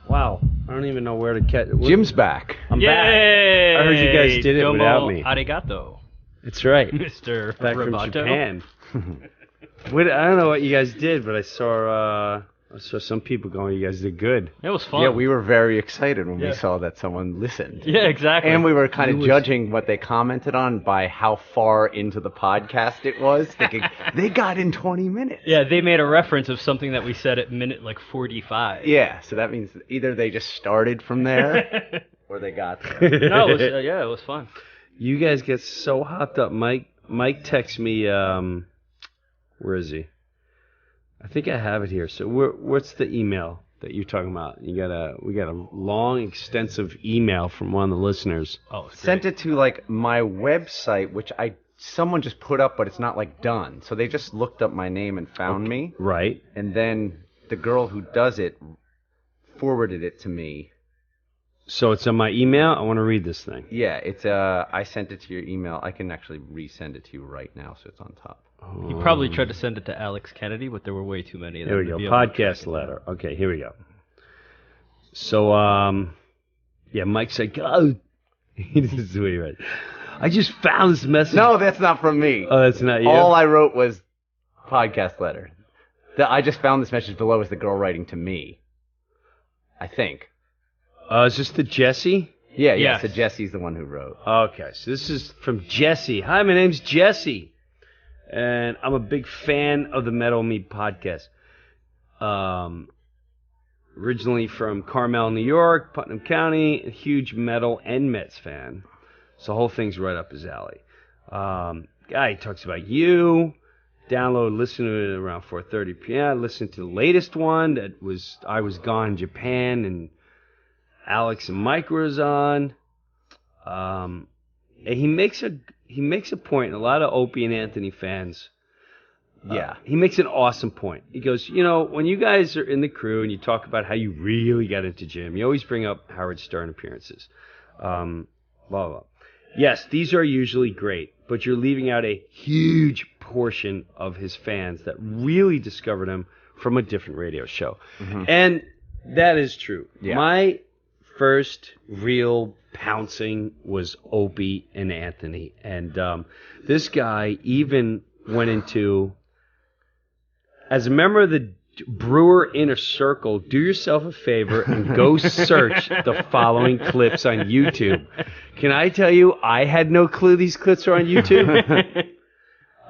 Wow. I don't even know where to catch it. Jim's back. I'm back. I heard you guys did it Domo without me. Arigato, That's right. Mr. Back Roboto. from Japan. I don't know what you guys did, but I saw some people going, you guys did good. It was fun. Yeah, we were very excited when we saw that someone listened. Yeah, exactly. And we were kind of judging what they commented on by how far into the podcast it was, thinking, they got in 20 minutes. Yeah, they made a reference of something that we said at minute 45. Yeah, so that means either they just started from there or they got there. No, it was, it was fun. You guys get so hopped up. Mike texts me, where is he? I think I have it here. So what's the email that you're talking about? We got a long, extensive email from one of the listeners. Oh, Sent it to like my website, which someone just put up, but it's not like done. So they just looked up my name and found me. Right. And then the girl who does it forwarded it to me. So it's on my email. I want to read this thing. Yeah, it's I sent it to your email. I can actually resend it to you right now, so it's on top. He probably tried to send it to Alex Kennedy, but there were way too many of them. There we go. Podcast letter. Okay, here we go. So, yeah, Mike said, "Oh, this is what he read. I just found this message." No, that's not from me. Oh, that's not you. All I wrote was podcast letter. I just found this message below is the girl writing to me. I think. Is this to Jesse? Yeah. Yes. So Jesse's the one who wrote. Okay, so this is from Jesse. Hi, my name's Jesse, and I'm a big fan of the Metal Meat podcast. Originally from Carmel, New York, Putnam County, a huge metal and Mets fan. So the whole thing's right up his alley. Guy talks about you. Download, listen to it around 4:30 p.m. Listen to the latest one that was I was gone in Japan and Alex and Mike was on. And he makes a point, and a lot of Opie and Anthony fans. Yeah. He makes an awesome point. He goes, when you guys are in the crew and you talk about how you really got into Jim, you always bring up Howard Stern appearances. Blah, blah. Yes, these are usually great, but you're leaving out a huge portion of his fans that really discovered him from a different radio show. Mm-hmm. And that is true. Yeah. My first real pouncing was Opie and Anthony. And this guy even went into, as a member of the Breuer Inner Circle, do yourself a favor and go search the following clips on YouTube. Can I tell you, I had no clue these clips are on YouTube.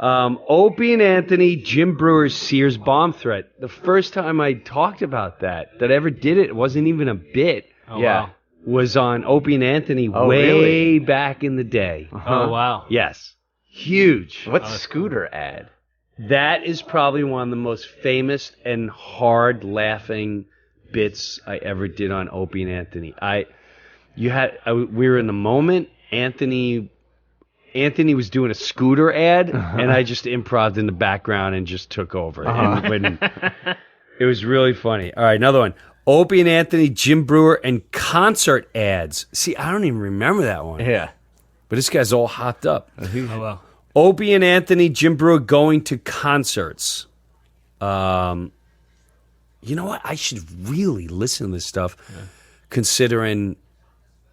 Opie and Anthony, Jim Breuer's Sears bomb threat. The first time I talked about that I ever did it wasn't even a bit. Oh, yeah. Wow. Was on Opie and Anthony really? back in the day. Uh-huh. Oh, wow. Yes. Huge. What's Scooter ad? That is probably one of the most famous and hard laughing bits I ever did on Opie and Anthony. We were in the moment. Anthony was doing a Scooter ad, and I just improvised in the background and just took over. And it was really funny. All right, another one. Opie and Anthony, Jim Breuer, and concert ads. See, I don't even remember that one. Yeah. But this guy's all hopped up. Oh, wow. Opie and Anthony, Jim Breuer going to concerts. You know what? I should really listen to this stuff, considering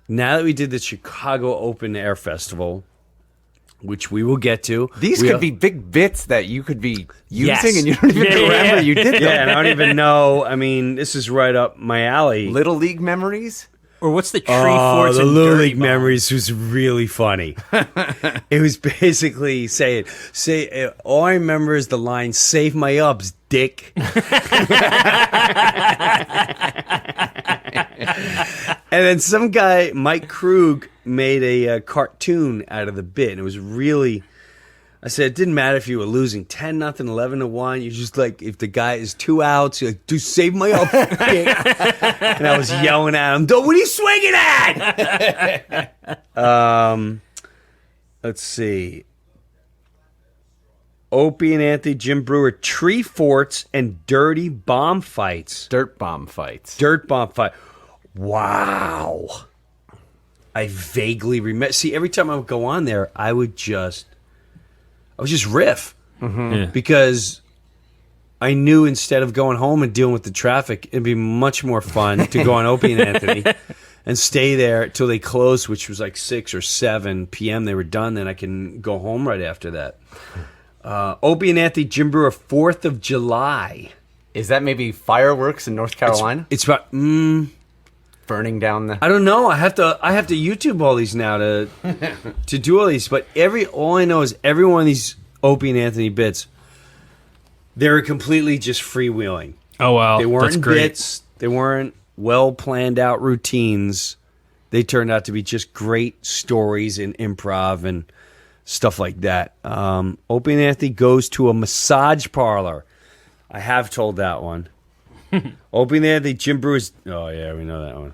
now that we did the Chicago Open Air Festival, which we will get to. These could be big bits that you could be using, and you don't even remember you did them. Yeah, and I don't even know. I mean, this is right up my alley. Little League memories? Or what's the tree forts the and Little Dirty League Bomb? Memories was really funny. It was basically all I remember is the line, "Save my ups, dick." And then some guy, Mike Krug, made a cartoon out of the bit, and it was really. I said it didn't matter if you were losing 10-0, 11-1. You just like if the guy is 2 outs, you're like, dude, save my up. And I was yelling at him, what are you swinging at? Let's see. Opie and Anthony, Jim Breuer, tree forts and dirty bomb fights. Dirt bomb fights. Dirt bomb fight. Wow. I vaguely remember. See, every time I would go on there, I would just riff. Yeah. Because I knew instead of going home and dealing with the traffic, it'd be much more fun to go on Opie and Anthony and stay there till they closed, which was like 6 or 7 p.m. They were done. Then I can go home right after that. Opie and Anthony, Jim Breuer, 4th of July. Is that maybe fireworks in North Carolina? It's about burning down the. I don't know. I have to YouTube all these now to do all these. But all I know is every one of these Opie and Anthony bits, they're completely just freewheeling. Oh wow, they weren't that's great. bits. They weren't well planned out routines. They turned out to be just great stories and improv and stuff like that. Opie and Anthony goes to a massage parlor. I have told that one. Opie and Anthony, Jim Breuer's. Oh yeah, we know that one.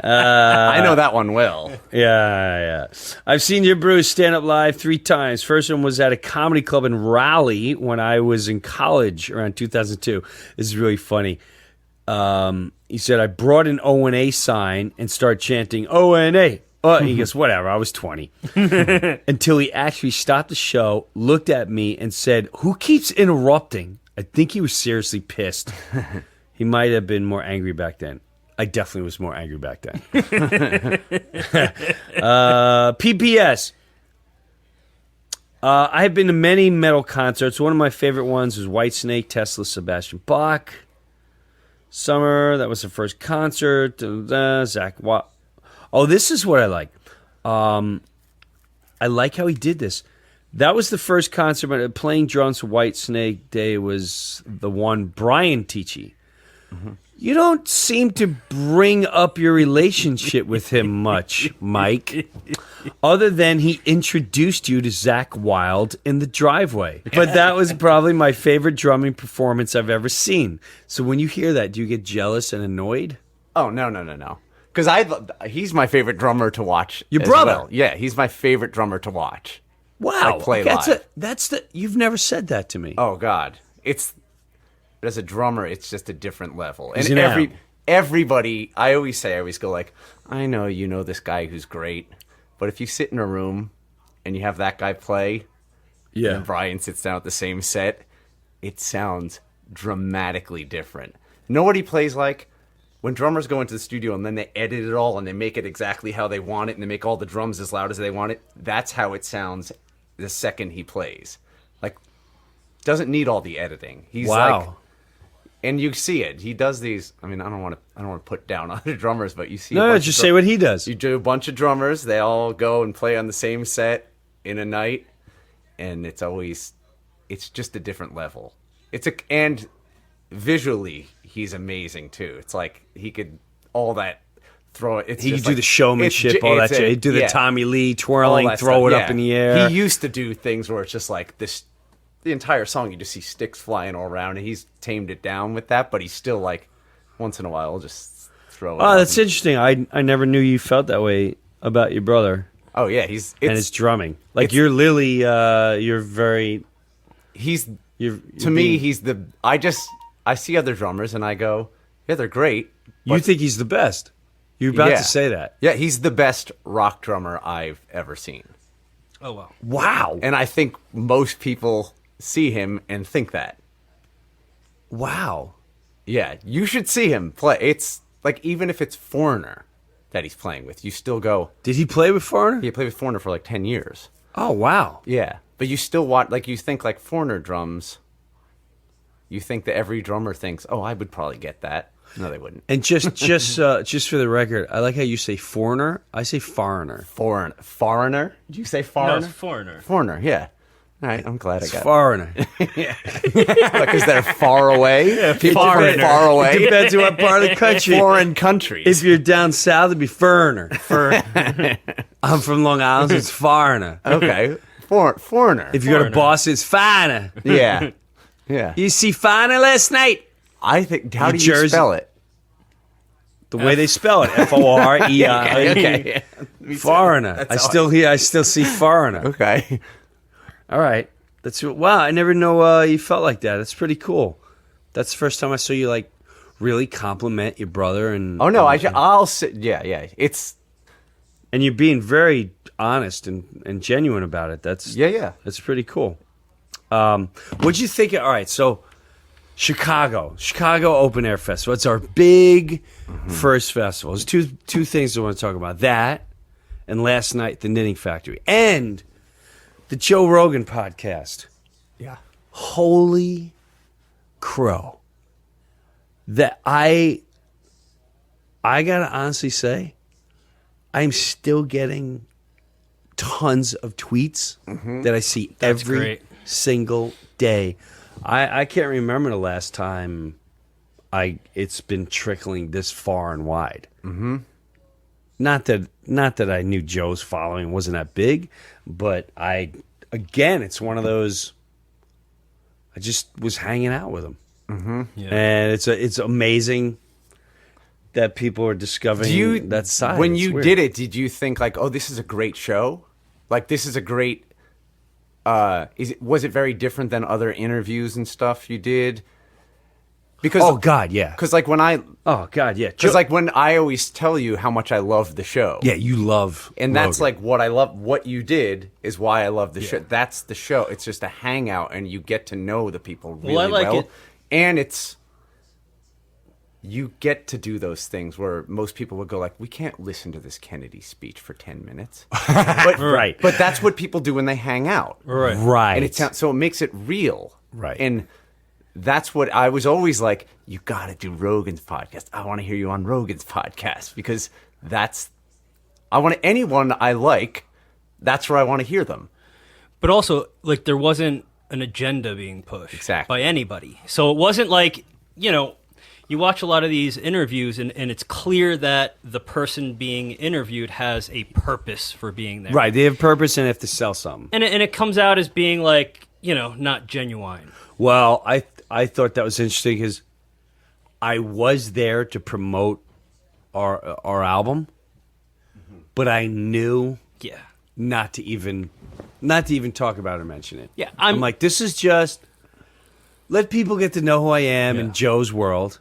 I know that one well. Yeah. I've seen Jim Breuer stand up live 3 times. First one was at a comedy club in Raleigh when I was in college around 2002. This is really funny. He said, I brought an O&A sign and started chanting O&A. He goes, whatever, I was 20. Until he actually stopped the show, looked at me, and said, who keeps interrupting? I think he was seriously pissed. He might have been more angry back then. I definitely was more angry back then. PPS. I have been to many metal concerts. One of my favorite ones was Whitesnake, Tesla, Sebastian Bach. Summer, that was the first concert. Zach Watt. Oh, this is what I like. I like how he did this. That was the first concert, but playing drums for Whitesnake Day was the one Brian Tichy. Mm-hmm. You don't seem to bring up your relationship with him much, Mike, other than he introduced you to Zach Wilde in the driveway. But that was probably my favorite drumming performance I've ever seen. So when you hear that, do you get jealous and annoyed? Oh, no. Because he's my favorite drummer to watch. Your brother? Well. Yeah, he's my favorite drummer to watch. Wow. Like play live. You've never said that to me. Oh, God. As a drummer, it's just a different level. And everybody, I always go like, I know you know this guy who's great, but if you sit in a room and you have that guy play, and Brian sits down at the same set, it sounds dramatically different. Know what he plays like? When drummers go into the studio and then they edit it all and they make it exactly how they want it and they make all the drums as loud as they want it, that's how it sounds the second he plays. Like, doesn't need all the editing. He's like, and you see it. He does these. I mean, I don't want to put down other drummers, but you see. No, just say what he does. You do a bunch of drummers. They all go and play on the same set in a night, and it's just a different level. And visually, he's amazing too. It's like he could all that throw it. He could do the showmanship, all that shit. He'd do the Tommy Lee twirling, throw it up in the air. He used to do things where it's just like this. The entire song, you just see sticks flying all around, and he's tamed it down with that, but he's still like, once in a while, just throw it. Oh, that's interesting. I never knew you felt that way about your brother. Oh, yeah. And his drumming. Like, you're Lily, you're very... To me, he's the... I see other drummers, and I go, yeah, they're great. You think he's the best. You're about to say that. Yeah, he's the best rock drummer I've ever seen. Oh, wow. Wow. And I think most people see him and think that. Wow. Yeah, you should see him play. It's like, even if it's Foreigner that he's playing with, you still go... Did he play with Foreigner? He played with Foreigner for like 10 years. Oh, wow. Yeah, but you still want... Like, you think like Foreigner drums, you think that every drummer thinks, oh, I would probably get that. No, they wouldn't. And just for the record, I like how you say foreigner. I say foreigner. Foreigner? Did you say foreigner? No, it's foreigner. Foreigner, yeah. All right, I'm glad I got it. Foreigner. Because they're far away? Yeah, people from far away? It depends on what part of the country. Foreign countries. If you're down south, it'd be foreigner. I'm from Long Island, so it's foreigner. Okay. Foreigner. If you go to Boston, it's finer. Yeah. Yeah. You see finer last night? I think, how do you spell it? The way they spell it, F-O-R-E-I. Okay. Foreigner. I still see foreigner. Okay. All right. Wow, I never know you felt like that. That's pretty cool. That's the first time I saw you like really compliment your brother and oh no, I'll sit. Yeah. It's and you're being very honest and genuine about it. That's yeah. That's pretty cool. What'd you think? All right, so Chicago Open Air Festival. It's our big first festival. There's two things I want to talk about. That and last night, the Knitting Factory. And the Joe Rogan podcast. Yeah. Holy crow. That I gotta honestly say, I'm still getting tons of tweets that I see every single day. I can't remember the last time it's been trickling this far and wide. Mm-hmm. Not that I knew Joe's following wasn't that big, but it's one of those. I just was hanging out with him, and it's amazing that people are discovering that side. When you did it, did you think like, oh, this is a great show? Like, this is a great... was it very different than other interviews and stuff you did? Because oh God, yeah. Because like when I Because like when I always tell you how much I love the show. Yeah, you love, and that's like what I love. What you did is why I love the show. That's the show. It's just a hangout, and you get to know the people really well. I like it. And you get to do those things where most people would go like, we can't listen to this Kennedy speech for 10 minutes. But, right. But that's what people do when they hang out. Right. And so it makes it real. Right. And that's what I was always like, you got to do Rogan's podcast. I want to hear you on Rogan's podcast because anyone I like, that's where I want to hear them. But also, like, there wasn't an agenda being pushed by anybody. So it wasn't like, you watch a lot of these interviews and it's clear that the person being interviewed has a purpose for being there. Right. They have purpose and have to sell something. And it comes out as being like, not genuine. Well, I thought that was interesting because I was there to promote our album, but I knew not to even talk about it or mention it. Yeah, I'm like, this is just let people get to know who I am in Joe's world.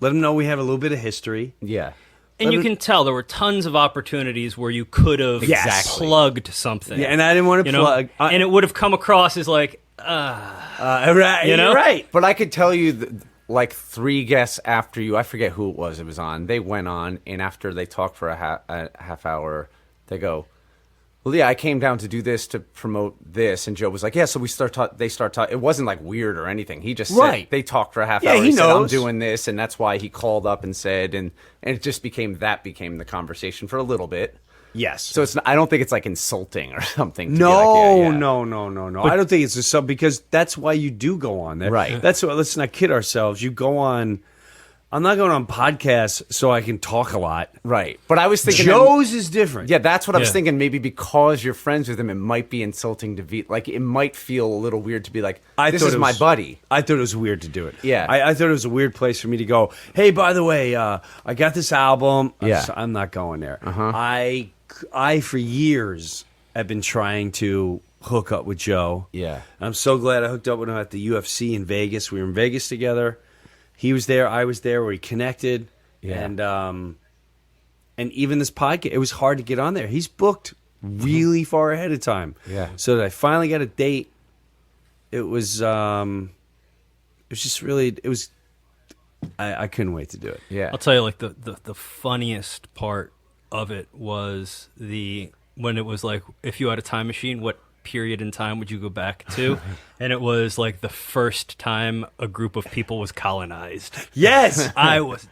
Let them know we have a little bit of history. Yeah. And you can tell there were tons of opportunities where you could have plugged something. Yeah, and I didn't want to plug. And it would have come across as like, right, you're right. But I could tell you, like 3 guests after you, I forget who it was on, they went on, and after they talked for a half hour, they go, well, yeah, I came down to do this to promote this, and Joe was like, yeah, so they start talking. It wasn't like weird or anything. He just said, they talked for a half hour. He said, knows. I'm doing this, and that's why he called up and said, and it just became the conversation for a little bit. Yes. So I don't think it's like insulting or something. No. I don't think it's just something because that's why you do go on there. Right. That's why. Let's not kid ourselves. You go on. I'm not going on podcasts so I can talk a lot. Right. But I was thinking Joe's is different. Yeah, that's what I was thinking. Maybe because you're friends with him, it might be insulting to be like. It might feel a little weird to be like, this is my buddy. I thought it was weird to do it. Yeah. I thought it was a weird place for me to go, hey, by the way, I got this album. Yeah. I'm not going there. I for years have been trying to hook up with Joe. Yeah. I'm so glad I hooked up with him at the UFC in Vegas. We were in Vegas together. He was there. I was there. We connected. Yeah. And even this podcast, it was hard to get on there. He's booked really far ahead of time. Yeah. So that I finally got a date. It was just really, I couldn't wait to do it. Yeah. I'll tell you, like, the funniest part of it was when it was like, if you had a time machine, what period in time would you go back to? And it was like the first time a group of people was colonized. Yes. I was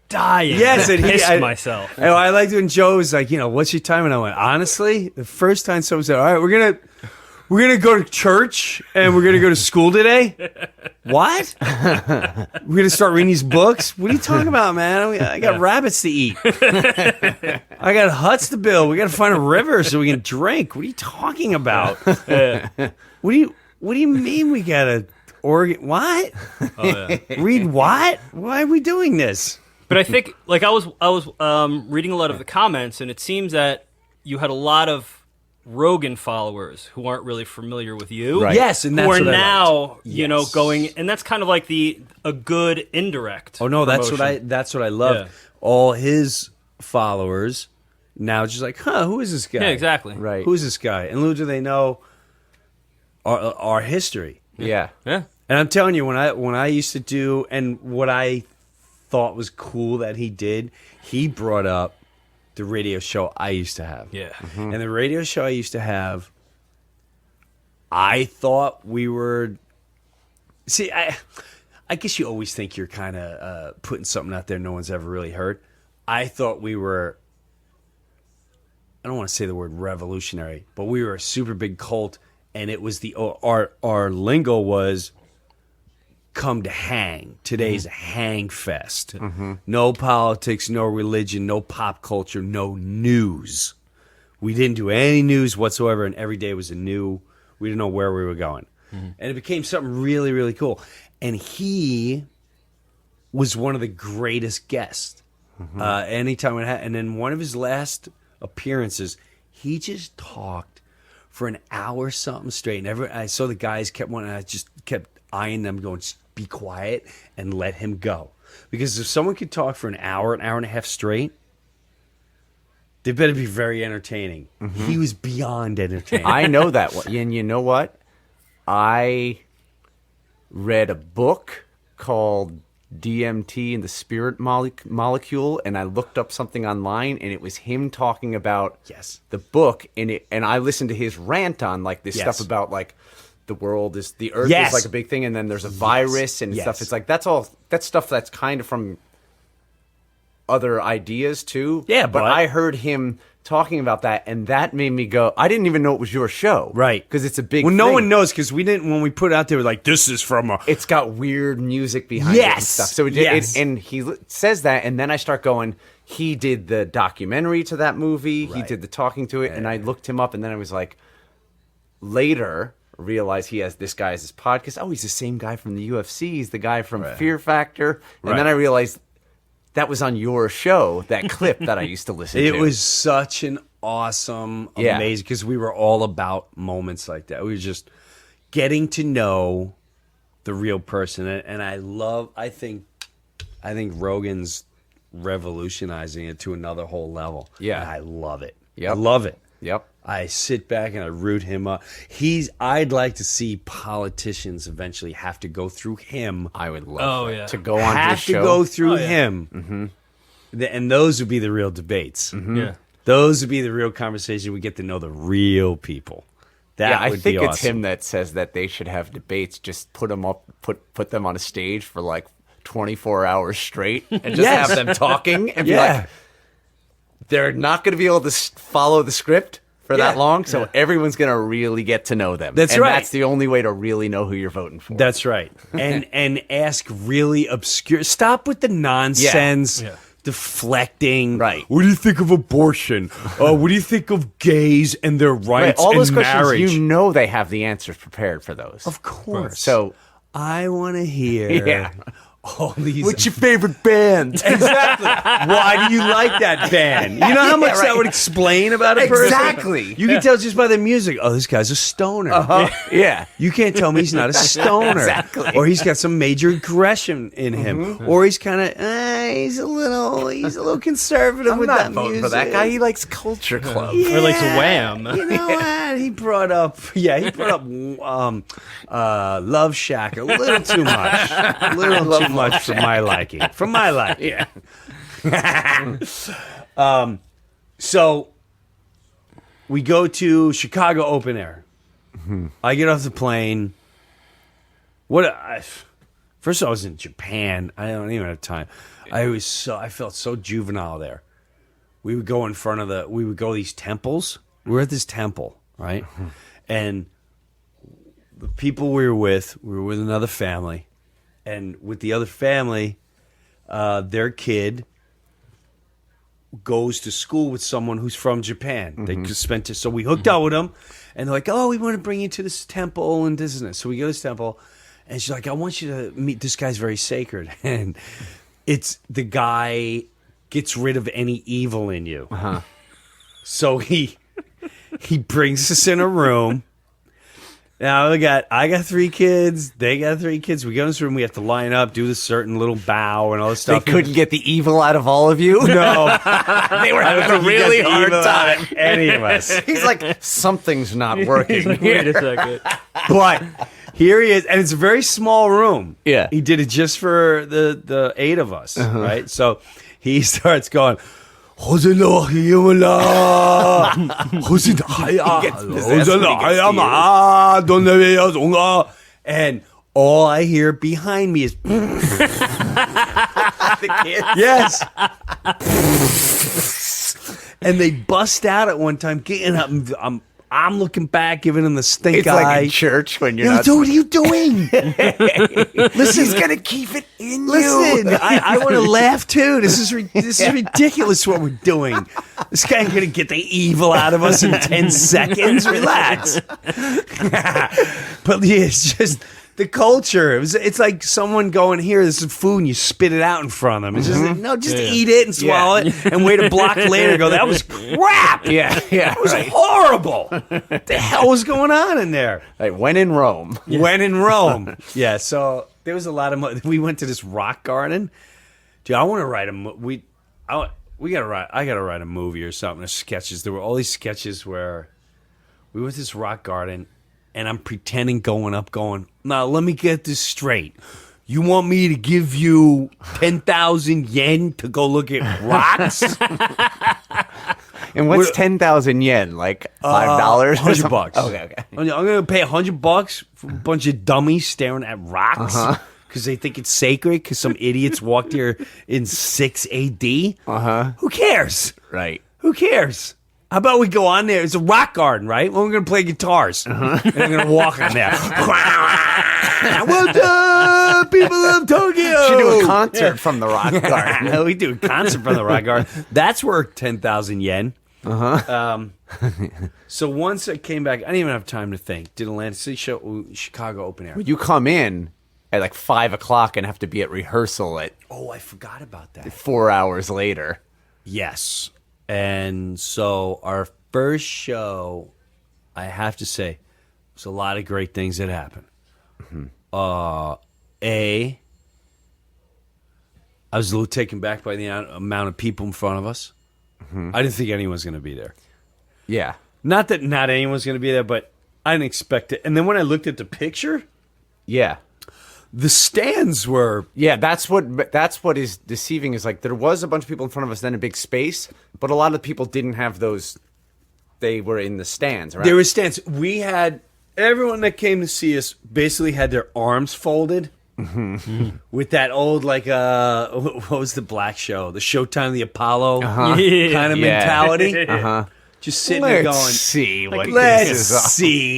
dying. Yes, and pissed myself. And I liked when Joe was like, what's your time? And I went, honestly, the first time someone said, all right, we're gonna go to church and we're gonna go to school today. What? We're gonna start reading these books? What are you talking about, man? I got rabbits to eat. I got huts to build. We got to find a river so we can drink. What are you talking about? What do you mean we gotta what? Read what? Why are we doing this? But I think, like, I was reading a lot of the comments, and it seems that you had a lot of Rogan followers who aren't really familiar with you. Right. Yes, and that's who are what I now, liked. going, and that's kind of like a good indirect. Oh no, promotion. that's what I love. Yeah. All his followers now just like, who is this guy? Yeah, exactly. Right. Who's this guy? And little do they know, our history. Yeah. Yeah. And I'm telling you, when I used to do, and what I thought was cool that he did, he brought up the radio show I used to have. Yeah. And the radio show I used to have, I thought we were. See, I guess you always think you're kind of putting something out there no one's ever really heard. I thought we were. I don't want to say the word revolutionary, but we were a super big cult, and it was our lingo was come to hang. Today's a hang fest. No politics, no religion, no pop culture, no news. We didn't do any news whatsoever, and every day was a new. We didn't know where we were going, and it became something really, really cool. And he was one of the greatest guests. Anytime it had, and then one of his last appearances, he just talked for an hour something straight. And I saw the guys kept wanting. I just kept eyeing them, going, "Be quiet and let him go." Because if someone could talk for an hour and a half straight, they better be very entertaining. He was beyond entertaining. I know that one. And you know what? I read a book called DMT and the Spirit Molecule, and I looked up something online, and it was him talking about the book, and I listened to his rant on like this stuff about like the world is the Earth is like a big thing, and then there's a virus and stuff. It's like that's stuff that's kind of from other ideas too. Yeah, but I heard him talking about that, and that made me go, I didn't even know it was your show. Right. Because it's a big Well, no thing. one knows, because we didn't, when we put it out there, we're like, this is from a... It's got weird music behind it and stuff. So and he says that, and then I start going, he did the documentary to that movie, he did the talking to it, and I looked him up, and then I was like, later, realize he has this guy as his podcast. Oh, he's the same guy from the UFC. He's the guy from Fear Factor. And then I realized that was on your show, that clip that I used to listen to. It was such an awesome, amazing, because we were all about moments like that. We were just getting to know the real person. And I think Rogan's revolutionizing it to another whole level. Yeah. And I love it. Yep. I love it. Yep. I sit back and I root him up. I'd like to see politicians eventually have to go through him. I would love to go on have his show. to go through him. And those would be the real debates. Yeah. Those would be the real conversation. We get to know the real people. That I would think be it's awesome. him that says that they should have debates. Just put them up, put them on a stage for like 24 hours straight, and just have them talking and be like, they're not going to be able to follow the script for that long, so everyone's going to really get to know them. That's right. That's the only way to really know who you're voting for. That's right. And ask really obscure. Stop with the nonsense. Deflecting. Right. What do you think of abortion? What do you think of gays and their rights All those and questions, marriage? you know they have the answers prepared for those. Of course. So I want to hear all these. what's your favorite band? Exactly. Why do you like that band? You know how much that would explain about a person? Exactly. You can tell just by the music. Oh, this guy's a stoner. Yeah. You can't tell me he's not a stoner. Exactly. Or he's got some major aggression in him. Or he's kind of, he's a little conservative with that voting music. for that guy. He likes Culture Club. Or like Wham. You know what? He brought up Love Shack a little too much. A little too much for my liking. For my liking. So we go to Chicago Open Air. I get off the plane. First I was in Japan. I don't even have time. I felt so juvenile there. We would go to these temples. We were at this temple, right? And the people we were with another family. And with the other family, their kid goes to school with someone who's from Japan. They just spent it. So we hooked up with them, and they're like, "Oh, we want to bring you to this temple and this and this." So we go to this temple, and she's like, "I want you to meet this guy's very sacred." And it's the guy gets rid of any evil in you. So he brings us in a room. Now I got 3 kids. They got 3 kids. We go in this room. We have to line up, do this certain little bow and all this stuff. They couldn't get the evil out of all of you. No, they were having a really hard time. Any of us. He's like, something's not working. Wait a second. But here he is, and it's a very small room. Yeah, he did it just for the 8 of us, right? So he starts going. And all I hear behind me is the kids. Yes. And they bust out at one time, getting up. I'm looking back, giving him the stink it's eye. It's like in church when you're not... Dude, what are you doing? Listen, he's going to keep it in you. Listen, I want to laugh too. This is ridiculous what we're doing. This guy ain't going to get the evil out of us in 10 seconds. Relax. But yeah, it's just... The culture. It's like someone going, here, this is food, and you spit it out in front of them. It's just eat it and swallow it, and wait a block later and go, that was crap. Yeah. It was horrible. What the hell was going on in there? Like, when in Rome. When in Rome. Yeah, so there was a lot of... We went to this rock garden. Dude, I want to write I gotta write a movie or something, of sketches. There were all these sketches where we went to this rock garden, and I'm pretending going, now let me get this straight. You want me to give you 10,000 yen to go look at rocks? And what's 10,000 yen? Like $5? $100. Okay. I'm going to pay $100 for a bunch of dummies staring at rocks because they think it's sacred because some idiots walked here in 6 AD. Who cares? Right. Who cares? How about we go on there? It's a rock garden, right? Well, we're going to play guitars. And I'm going to walk on there. What's up, people of Tokyo? Should do a concert from the rock garden. We do a concert from the rock garden. That's worth 10,000 yen. So once I came back, I didn't even have time to think. Did Atlantic City show, Chicago open air. You come in at like 5 o'clock and have to be at rehearsal at... Oh, I forgot about that. 4 hours later. Yes. And so our first show, I have to say, was a lot of great things that happened. I was a little taken back by the amount of people in front of us. I didn't think anyone was going to be there. Yeah. Not that not anyone was going to be there, but I didn't expect it. And then when I looked at the picture, yeah, the stands were... Yeah, that's what is deceiving is like there was a bunch of people in front of us, then a big space, but a lot of the people didn't have those. They were in the stands, right? There were stands. We had... Everyone that came to see us basically had their arms folded with that old, like, what was the black show? The Showtime of the Apollo kind of mentality. Just sitting there going, let's see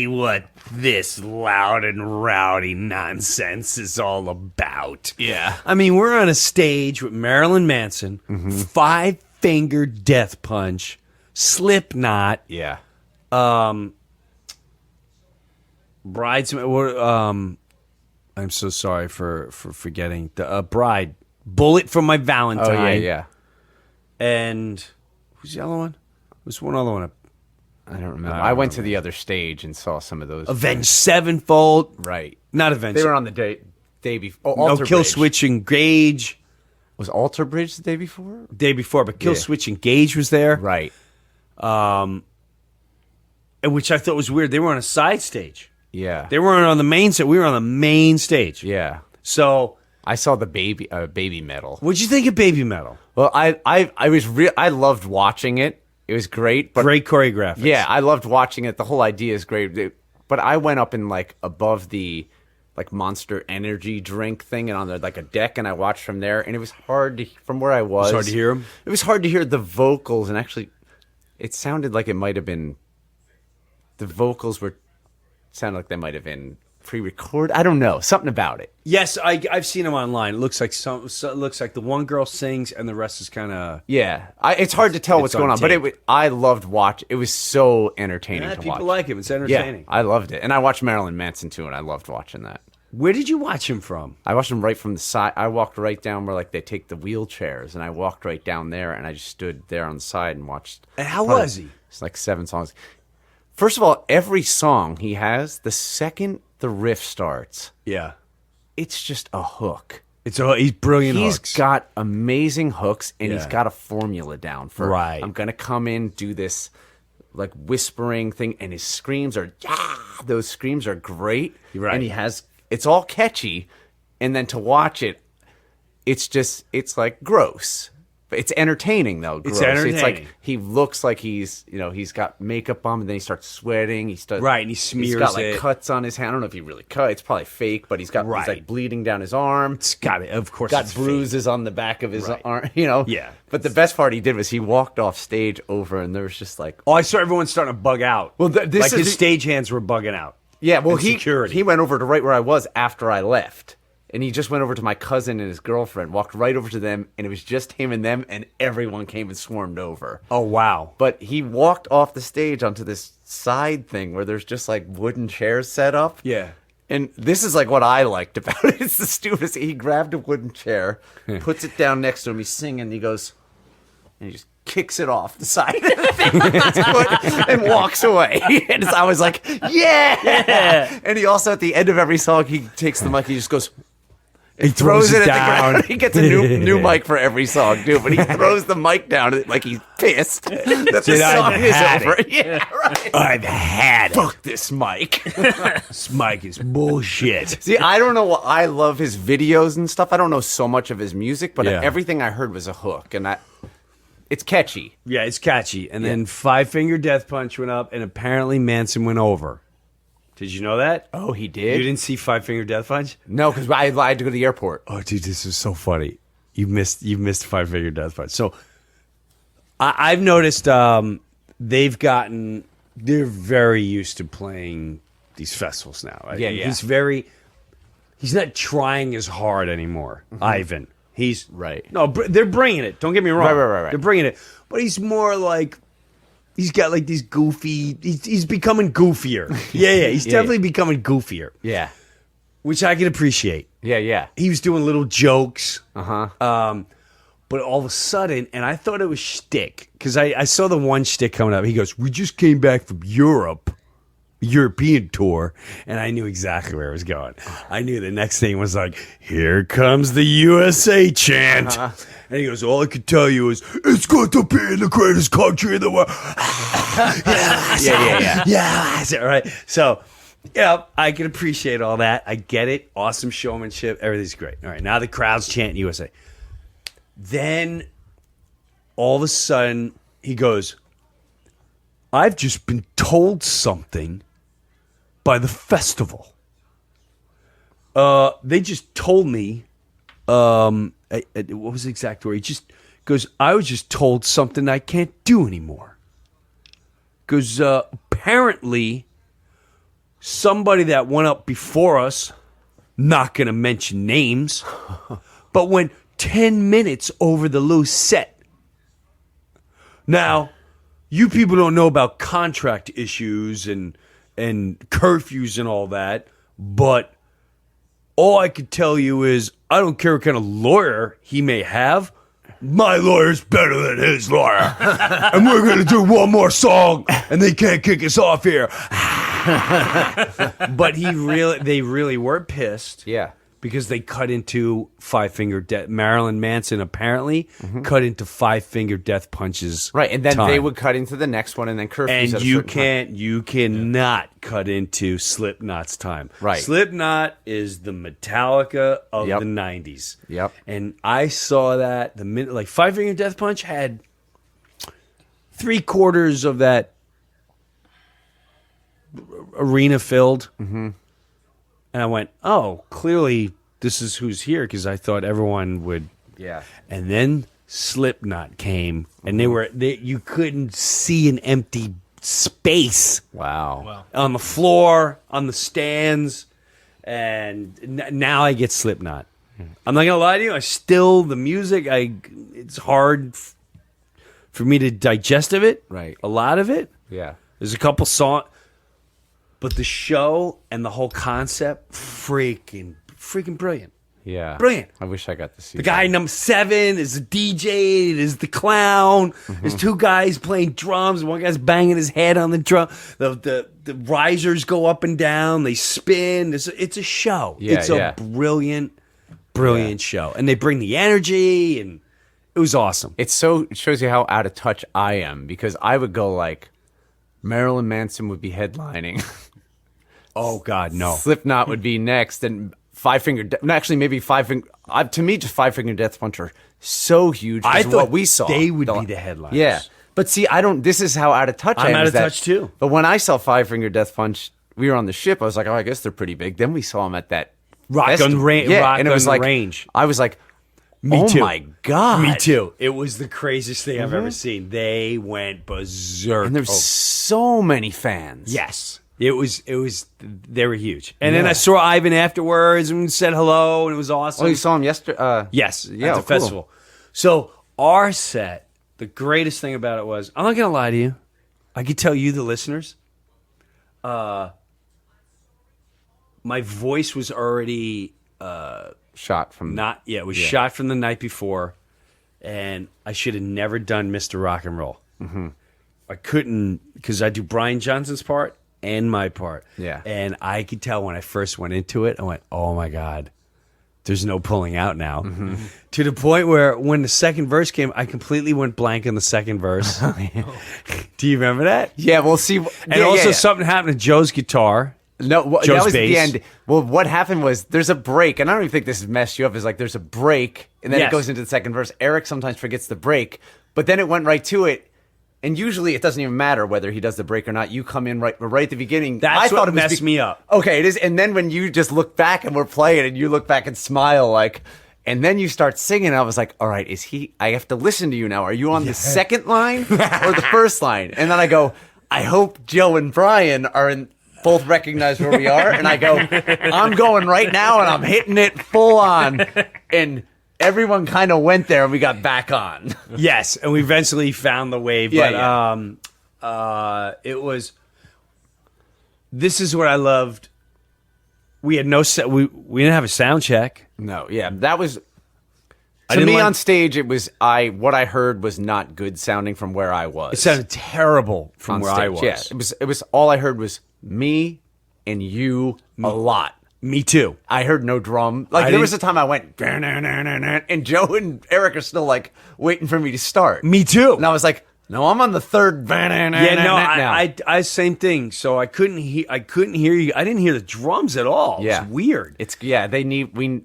what this loud and rowdy nonsense is all about. Yeah. I mean, we're on a stage with Marilyn Manson, Five Finger Death Punch, Slipknot. Yeah. Bridesmaid. I'm so sorry for forgetting the Bride. Bullet for My Valentine. Oh yeah. And who's the other one? There's one other one. I don't remember. I went to the other stage and saw some of those. Avenged Sevenfold. Right. Not Avenged. They were on the day before. Oh, no, Kill Switch Engage. Was Alter Bridge the day before? Day before, but Kill Switch Engage was there. Right. Which I thought was weird. They were on a side stage. Yeah. They weren't on the main stage. We were on the main stage. Yeah. So I saw the baby metal. What'd you think of Baby Metal? Well, I loved watching it. It was great. But great choreographics. Yeah, I loved watching it. The whole idea is great. But I went up in like above the like Monster Energy drink thing and on the, like a deck, and I watched from there, and it was hard to, from where I was. It was hard to hear them? It was hard to hear the vocals, and actually it sounded like it might have been, the vocals sounded like they might have been pre-recorded. I don't know, something about it. Yes, I've seen them online. It looks like it looks like the one girl sings and the rest is kind of it's hard to tell what's going on, but I loved watch. It was so entertaining to watch. People like it. It's entertaining. Yeah, I loved it, and I watched Marilyn Manson too, and I loved watching that. Where did you watch him from? I watched him right from the side. I walked right down where like they take the wheelchairs, and I walked right down there, and I just stood there on the side and watched. And how was he? It's like 7 songs. First of all, every song he has, the second the riff starts, Yeah. it's just a hook. He's brilliant. He's hooks. got amazing hooks, and he's Yeah. got a formula down for. Right. I'm gonna come in, do this, like whispering thing, and his screams are. Those screams are great. Right. And it's all catchy, and then to watch it, it's like gross. But it's entertaining though. Gross. It's entertaining. It's like he looks like he's got makeup on, and then he starts sweating. Right, and he smears He's got like it. cuts on his hand. I don't know if he really cut. It's probably fake, but he's Right. like bleeding down his arm. It's got it. Of course, Got it's bruises on the back of his Right. arm. Yeah. But the best part he did was he walked off stage over, and there was just like, Oh, I saw everyone starting to bug out. Well, this is his stage-hands were bugging out. yeah. Well, And security. he went over to right where I was after I left. And he just went over to my cousin and his girlfriend, walked right over to them, and it was just him and them, and everyone came and swarmed over. Oh, wow. But he walked off the stage onto this side thing where there's just like wooden chairs set up. Yeah. And this is like what I liked about it. It's the stupidest. He grabbed a wooden chair, puts it down next to him. He's singing. And he goes, and he just kicks it off the side of the thing with his foot and walks away. And I was like, yeah. And he also, at the end of every song, he takes the mic. He just goes. He throws it at down. the ground. He gets a new mic for every song, too. But he throws the mic down like he's pissed that the song is over. Yeah, right. I've had it. Fuck this mic. This mic is bullshit. See, I don't know what I love his videos and stuff. I don't know so much of his music, but Yeah. everything I heard was a hook, and it's catchy. Yeah, it's catchy. And then Five Finger Death Punch went up, and apparently Manson went over. Did you know that? Oh, he did? You didn't see Five Finger Death Punch? No, because I had to go to the airport. Oh, dude, this is so funny. You missed Five Finger Death Punch. So I've noticed they're very used to playing these festivals now. Right? Yeah. He's not trying as hard anymore. Ivan. He's Right. No, they're bringing it. Don't get me wrong. Right. They're bringing it, but he's more like. He's got like these goofy. He's becoming goofier. Yeah. He's definitely becoming goofier, Yeah. which I can appreciate. Yeah. He was doing little jokes. Uh-huh. But all of a sudden, and I thought it was shtick because I saw the one shtick coming up. He goes, "We just came back from European tour," and I knew exactly where it was going. I knew the next thing was like, "Here comes the USA chant." And he goes, "All I could tell you is it's going to be the greatest country in the world." Yeah. All right. So, yeah, I can appreciate all that. I get it. Awesome showmanship. Everything's great. All right. Now the crowd's chanting USA. Then, all of a sudden, he goes, "I've just been told something by the festival. They just told me, what was the exact word? He just goes, I was just told something I can't do anymore. Because apparently somebody that went up before us, not going to mention names, but went 10 minutes over the loose set. Now, you people don't know about contract issues and curfews and all that, but all I could tell you is I don't care what kind of lawyer he may have. My lawyer's better than his lawyer. And we're going to do one more song and they can't kick us off here." But they really were pissed. Yeah. Because they cut into Marilyn Manson apparently cut into Five Finger Death Punch's Right, and then time. they would cut into the next one, and then curfews. And at a you certain time. cannot cut into Slipknot's time. Right. Slipknot is the Metallica of Yep. the 90s. Yep. And I saw that the minute, like Five Finger Death Punch had 3/4 of that arena filled. Mm-hmm. And I went, oh, clearly this is who's here, because I thought everyone would. Yeah. And then Slipknot came, and you couldn't see an empty space. Wow. On the floor, on the stands, and now I get Slipknot. I'm not gonna lie to you. The music. It's hard for me to digest of it. Right. A lot of it. Yeah. There's a couple songs, but the show and the whole concept, freaking brilliant. Yeah. Brilliant. I wish I got to see the guy number 7 is the DJ, is the clown. There's 2 guys playing drums. One guy's banging his head on the drum. The risers go up and down. They spin. It's a show. Yeah, it's a brilliant show. And they bring the energy, and it was awesome. It shows you how out of touch I am, because I would go like, Marilyn Manson would be headlining. Oh, God, no. Slipknot would be next, and Five Finger to me, just Five Finger Death Punch are so huge. I thought what we saw they would be the headliners. Yeah, but see, this is how out of touch I am. I'm out of touch too. But when I saw Five Finger Death Punch, we were on the ship. I was like, oh, I guess they're pretty big. Then we saw them at that Rock on Range. Yeah, and it was like Range. I was like, Me too. my God. Me too. It was the craziest thing I've ever seen. They went berserk. And there's so many fans. Yes. It was, they were huge. And then I saw Ivan afterwards and said hello, and it was awesome. Oh, you saw him yesterday? Yes, yeah, at the festival. So our set, the greatest thing about it was, I'm not going to lie to you. I could tell you, the listeners, my voice was already... shot from... It was shot from the night before, and I should have never done Mr. Rock and Roll. Mm-hmm. I couldn't, because I do Brian Johnson's part and my part. Yeah. And I could tell when I first went into it, I went, oh my God, there's no pulling out now. Mm-hmm. To the point where when the second verse came, I completely went blank on the second verse. Do you remember that? Yeah, we'll see. And something happened to Joe's guitar. No, Joe's that was bass. the end. Well, what happened was there's a break, and I don't even think this has messed you up. Is like there's a break, and then it goes into the second verse. Eric sometimes forgets the break, but then it went right to it. And usually it doesn't even matter whether he does the break or not. You come in right at the beginning. That's what messed me up. Okay, it is. And then when you just look back and we're playing, and you look back and smile like, and then you start singing. And I was like, all right, I have to listen to you now. Are you on the second line or the first line? And then I go, I hope Joe and Brian both recognize where we are. And I go, I'm going right now and I'm hitting it full on. And everyone kind of went there and we got back on. Yes, and we eventually found the wave. But it was... This is what I loved. We had no set. We didn't have a sound check. No, yeah. That was... To me, on stage, it was... What I heard was not good sounding from where I was. It sounded terrible from where I was. Yeah, it was... All I heard was me and you a lot. Me too. I heard no drum. There was a time I went, and Joe and Eric are still like waiting for me to start. Me too. And I was like, no, I'm on the third. I same thing. So I couldn't hear you. I didn't hear the drums at all. It was weird. They need and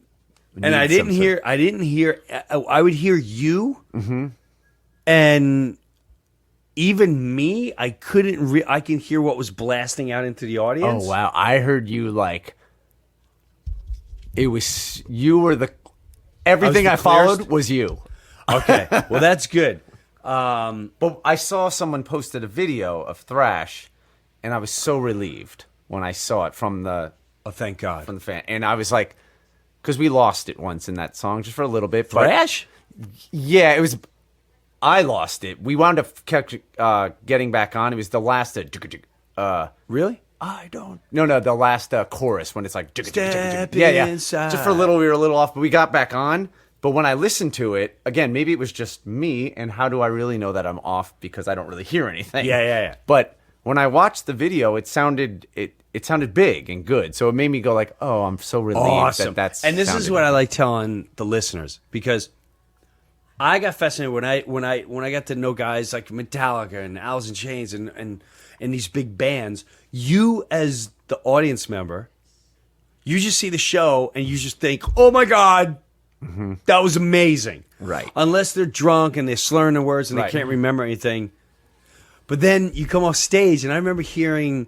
I didn't hear. I would hear you, and even me. I couldn't. I can hear what was blasting out into the audience. Oh wow! I heard you like. It was you were the everything I followed was you. Okay, well that's good. But I saw someone posted a video of Thrash, and I was so relieved when I saw it from the. Oh, thank God! From the fan, and I was like, because we lost it once in that song just for a little bit. Thrash? Yeah, it was. I lost it. We wound up getting back on. It was the last. Really? I don't. No, the last chorus when it's like. Step inside. Just for a little, we were a little off, but we got back on. But when I listened to it, again, maybe it was just me, and how do I really know that I'm off because I don't really hear anything? Yeah. But when I watched the video, it sounded big and good, so it made me go like, oh, I'm so relieved that that's. And this is what I like telling the listeners, because I got fascinated when I got to know guys like Metallica and Alice in Chains and these big bands. You as the audience member, you just see the show and you just think, oh my God, that was amazing. Right. Unless they're drunk and they're slurring the words and they can't remember anything. But then you come off stage, and I remember hearing,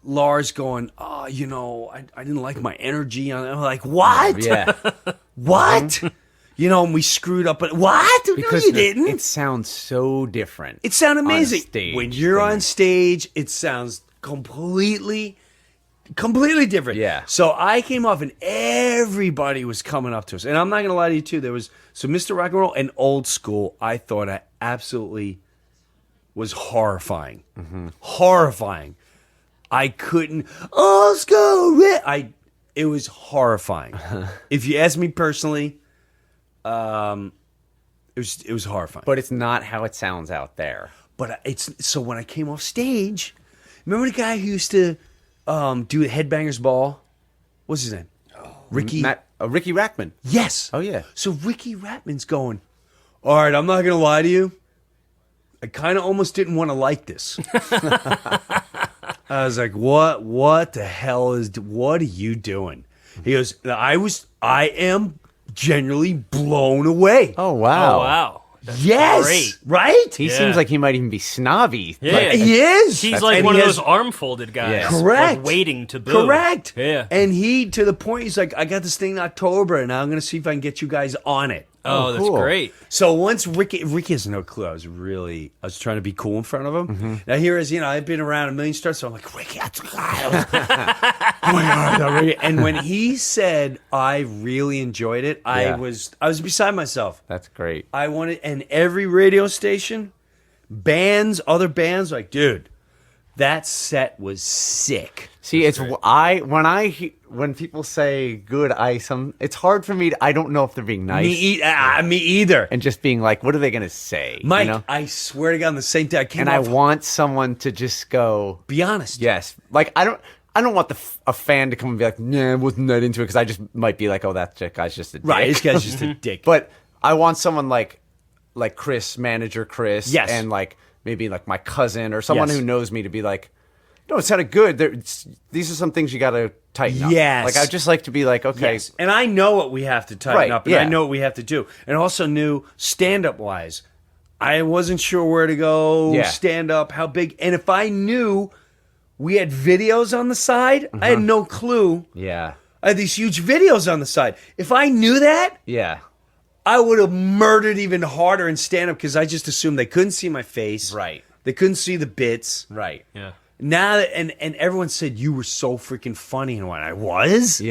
Lars going, oh, I didn't like my energy. I'm like, what? Yeah. What? And we screwed up. But what? Because no, you didn't. It sounds so different. It sounded amazing. When you're on stage, it sounds completely different. Yeah. So I came off, and everybody was coming up to us. And I'm not going to lie to you, too. There was Mr. Rock and Roll and Old School. I thought I absolutely was horrifying. Horrifying. I couldn't. Old School. It was horrifying. If you ask me personally, it was horrifying. But it's not how it sounds out there. But it's so when I came off stage, remember the guy who used to do the Headbangers Ball? What's his name? Ricky Rackman. Yes. Oh yeah. So Ricky Rackman's going, all right, I'm not gonna lie to you. I kind of almost didn't want to like this. I was like, what the hell what are you doing? He goes, I am genuinely blown away. Oh wow. Oh wow. That's yes. great. Right? He seems like he might even be snobby. Yeah. He is. He's like one of those arm-folded guys. Yes. Correct. Like waiting to boo. Correct. Yeah. And he, to the point, he's like, I got this thing in October, and I'm going to see if I can get you guys on it. Oh, that's cool. great. So once Ricky has no clue. I was trying to be cool in front of him. Mm-hmm. Now here is, I've been around a million stars, so I'm like, Ricky, that's oh my God, Ricky. And when he said, I really enjoyed it, I was beside myself. That's great. I wanted, and every radio station, other bands, like, dude, that set was sick. See, it's when people say good, it's hard for me. I don't know if they're being nice. Me either. And just being like, what are they going to say? Mike, I swear to God, on the same day I came I want someone to just go, be honest. Yes, like I don't want a fan to come and be like, nah, I wasn't that into it, because I just might be like, oh, that guy's just a dick. Right, this guy's just a dick. But I want someone like Chris, manager Chris, yes, and maybe my cousin or someone who knows me to be like, no, it sounded good. These are some things you got to tighten up. Yes. I'd just like to be like, okay. Yes. And I know what we have to tighten up, and I know what we have to do. And also knew stand-up wise, I wasn't sure where to go, stand up, how big. And if I knew we had videos on the side, I had no clue. Yeah. I had these huge videos on the side. If I knew that, I would have murdered even harder in stand-up, because I just assumed they couldn't see my face. Right. They couldn't see the bits. Right. Yeah. Now and everyone said you were so freaking funny, and when I was,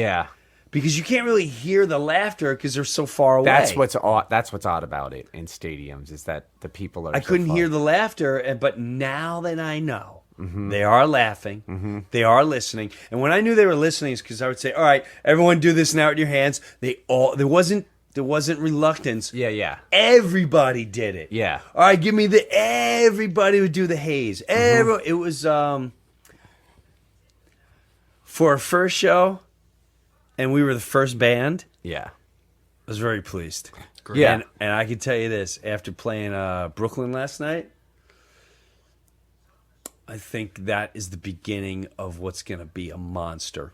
because you can't really hear the laughter because they're so far away. That's what's odd about it in stadiums, is that the people are. I couldn't hear the laughter, but now that I know, they are laughing, they are listening, and when I knew they were listening, is because I would say, "All right, everyone, do this now with your hands." There wasn't reluctance. Yeah. Everybody did it. Yeah. All right, give me everybody would do the haze. It was for our first show, and we were the first band. Yeah. I was very pleased. Great. Yeah. And I can tell you this, after playing Brooklyn last night, I think that is the beginning of what's going to be a monster.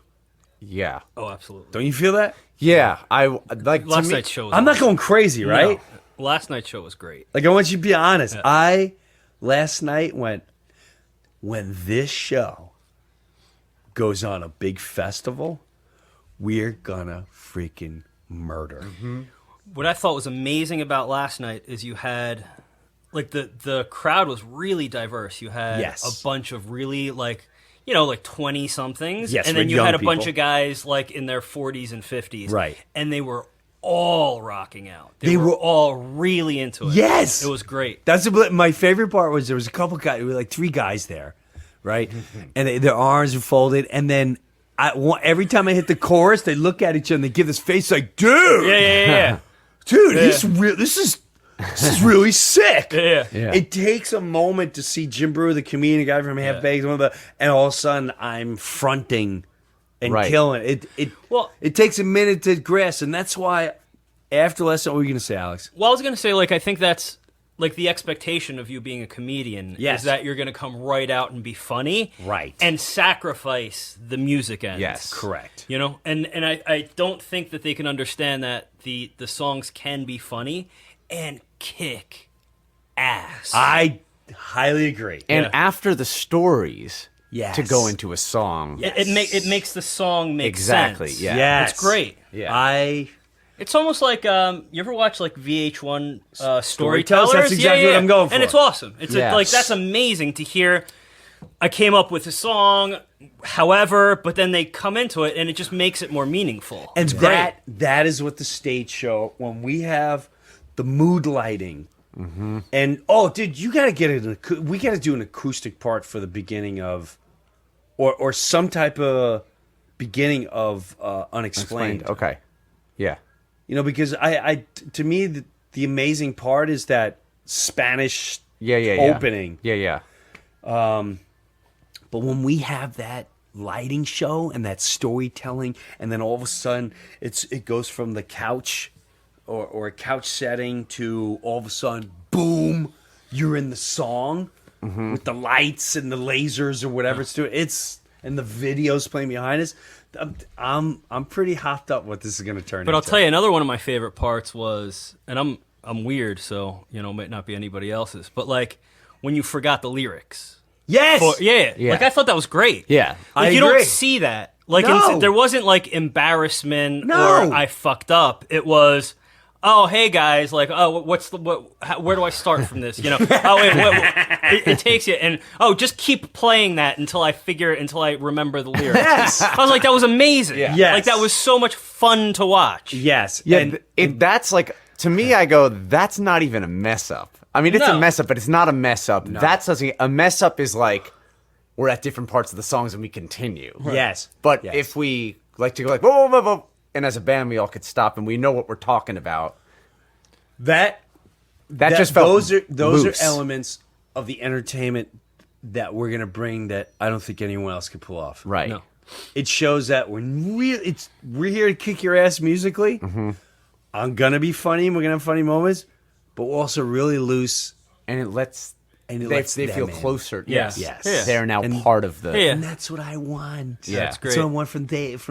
Yeah. Oh, absolutely. Don't you feel that? Yeah. I like Last night's show was I'm not going crazy, right? No. Last night's show was great. Like, I want you to be honest. Yeah. Last night went, when this show goes on a big festival, we're gonna freaking murder. What I thought was amazing about last night is you had, the crowd was really diverse. You had a bunch of really, 20-somethings. Yes, and then you had a bunch people. of guys, in their 40s and 50s. Right. And they were all rocking out. They were all really into it. Yes. It was great. That's my favorite part was there was a couple guys, there were 3 guys there, right? And their arms were folded, and then every time I hit the chorus, they look at each other and they give this face like, dude. Yeah. Dude, this is really sick. Yeah. It takes a moment to see Jim Breuer, the comedian guy from Half Baked, and all of a sudden I'm fronting and killing it. It takes a minute to grasp, and that's why after lesson, what were you going to say, Alex? Well, I was going to say, I think that's the expectation of you being a comedian is that you're going to come right out and be funny, right, and sacrifice the music end. Yes, correct. And I don't think that they can understand that the songs can be funny and kick ass. I highly agree. And after the stories, to go into a song, it makes the song make exactly. sense. Yeah, it's great. Yeah, It's almost like you ever watch VH1 Storytellers? That's exactly what I'm going for. And it's awesome. It's Yes. that's amazing to hear. I came up with a song, however, but then they come into it and it just makes it more meaningful. And that is what the stage show, when we have the mood lighting, and dude, you got to get we got to do an acoustic part for the beginning of, or some type of. beginning of Unexplained. Okay. Yeah. You know, because to me, the amazing part is that Spanish opening. Yeah. But when we have that lighting show and that storytelling, and then all of a sudden it goes from the couch or a couch setting to all of a sudden, boom, you're in the song with the lights and the lasers or whatever it's doing. And the videos playing behind us. I'm pretty hopped up what this is going to turn into. But I'll tell you, another one of my favorite parts was, and I'm weird, so might not be anybody else's, but like when you forgot the lyrics. Yes. Yeah. Like I thought that was great. Yeah. Like you don't see that. Like there wasn't like embarrassment or I fucked up. It was, oh hey guys, like where do I start from this? Oh wait, it takes you and just keep playing that until I remember the lyrics. Yes. I was like, that was amazing. Yeah. Yes. Like that was so much fun to watch. Yes. Yeah. That's like, to me, I go, that's not even a mess up. I mean, it's a mess up, but it's not a mess up. No. A mess up is like we're at different parts of the songs and we continue. Right. Yes. But if we like to go like, whoa, whoa, whoa, whoa, and as a band, we all could stop and we know what we're talking about. That just felt those are elements of the entertainment that we're gonna bring that I don't think anyone else could pull off. Right. No. It shows that we're here to kick your ass musically. Mm-hmm. I'm gonna be funny. We're gonna have funny moments, but we're also really loose, and they feel closer. Yes. Yes. They're now part of the. And that's what I want. Yeah, that's great. That's what I want from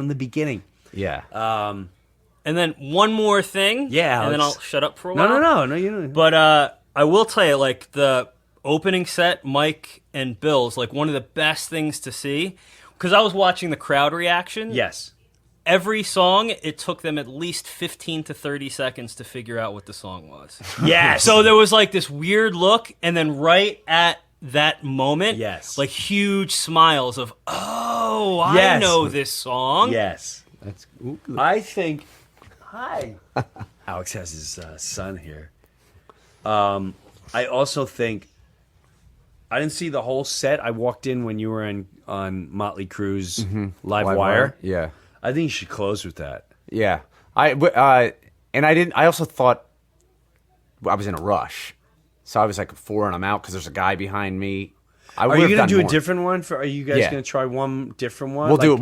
the beginning. Yeah. And then one more thing. Yeah. And then I'll shut up for a while. No, you don't. But I will tell you, like the opening set, Mike and Bill's, like one of the best things to see, because I was watching the crowd reaction. Yes. Every song, it took them at least 15 to 30 seconds to figure out what the song was. Yes. So there was like this weird look, and then right at that moment, like huge smiles of, oh, I know this song. Yes. I think. Hi. Alex has his son here. I also think. I didn't see the whole set. I walked in when you were on Motley Crue's Live Wire. Yeah. I think you should close with that. Yeah. I didn't. I also thought I was in a rush, so I was like 4 and I'm out because there's a guy behind me. Are you going to do a different one? Are you guys going to try one different one? We'll do it.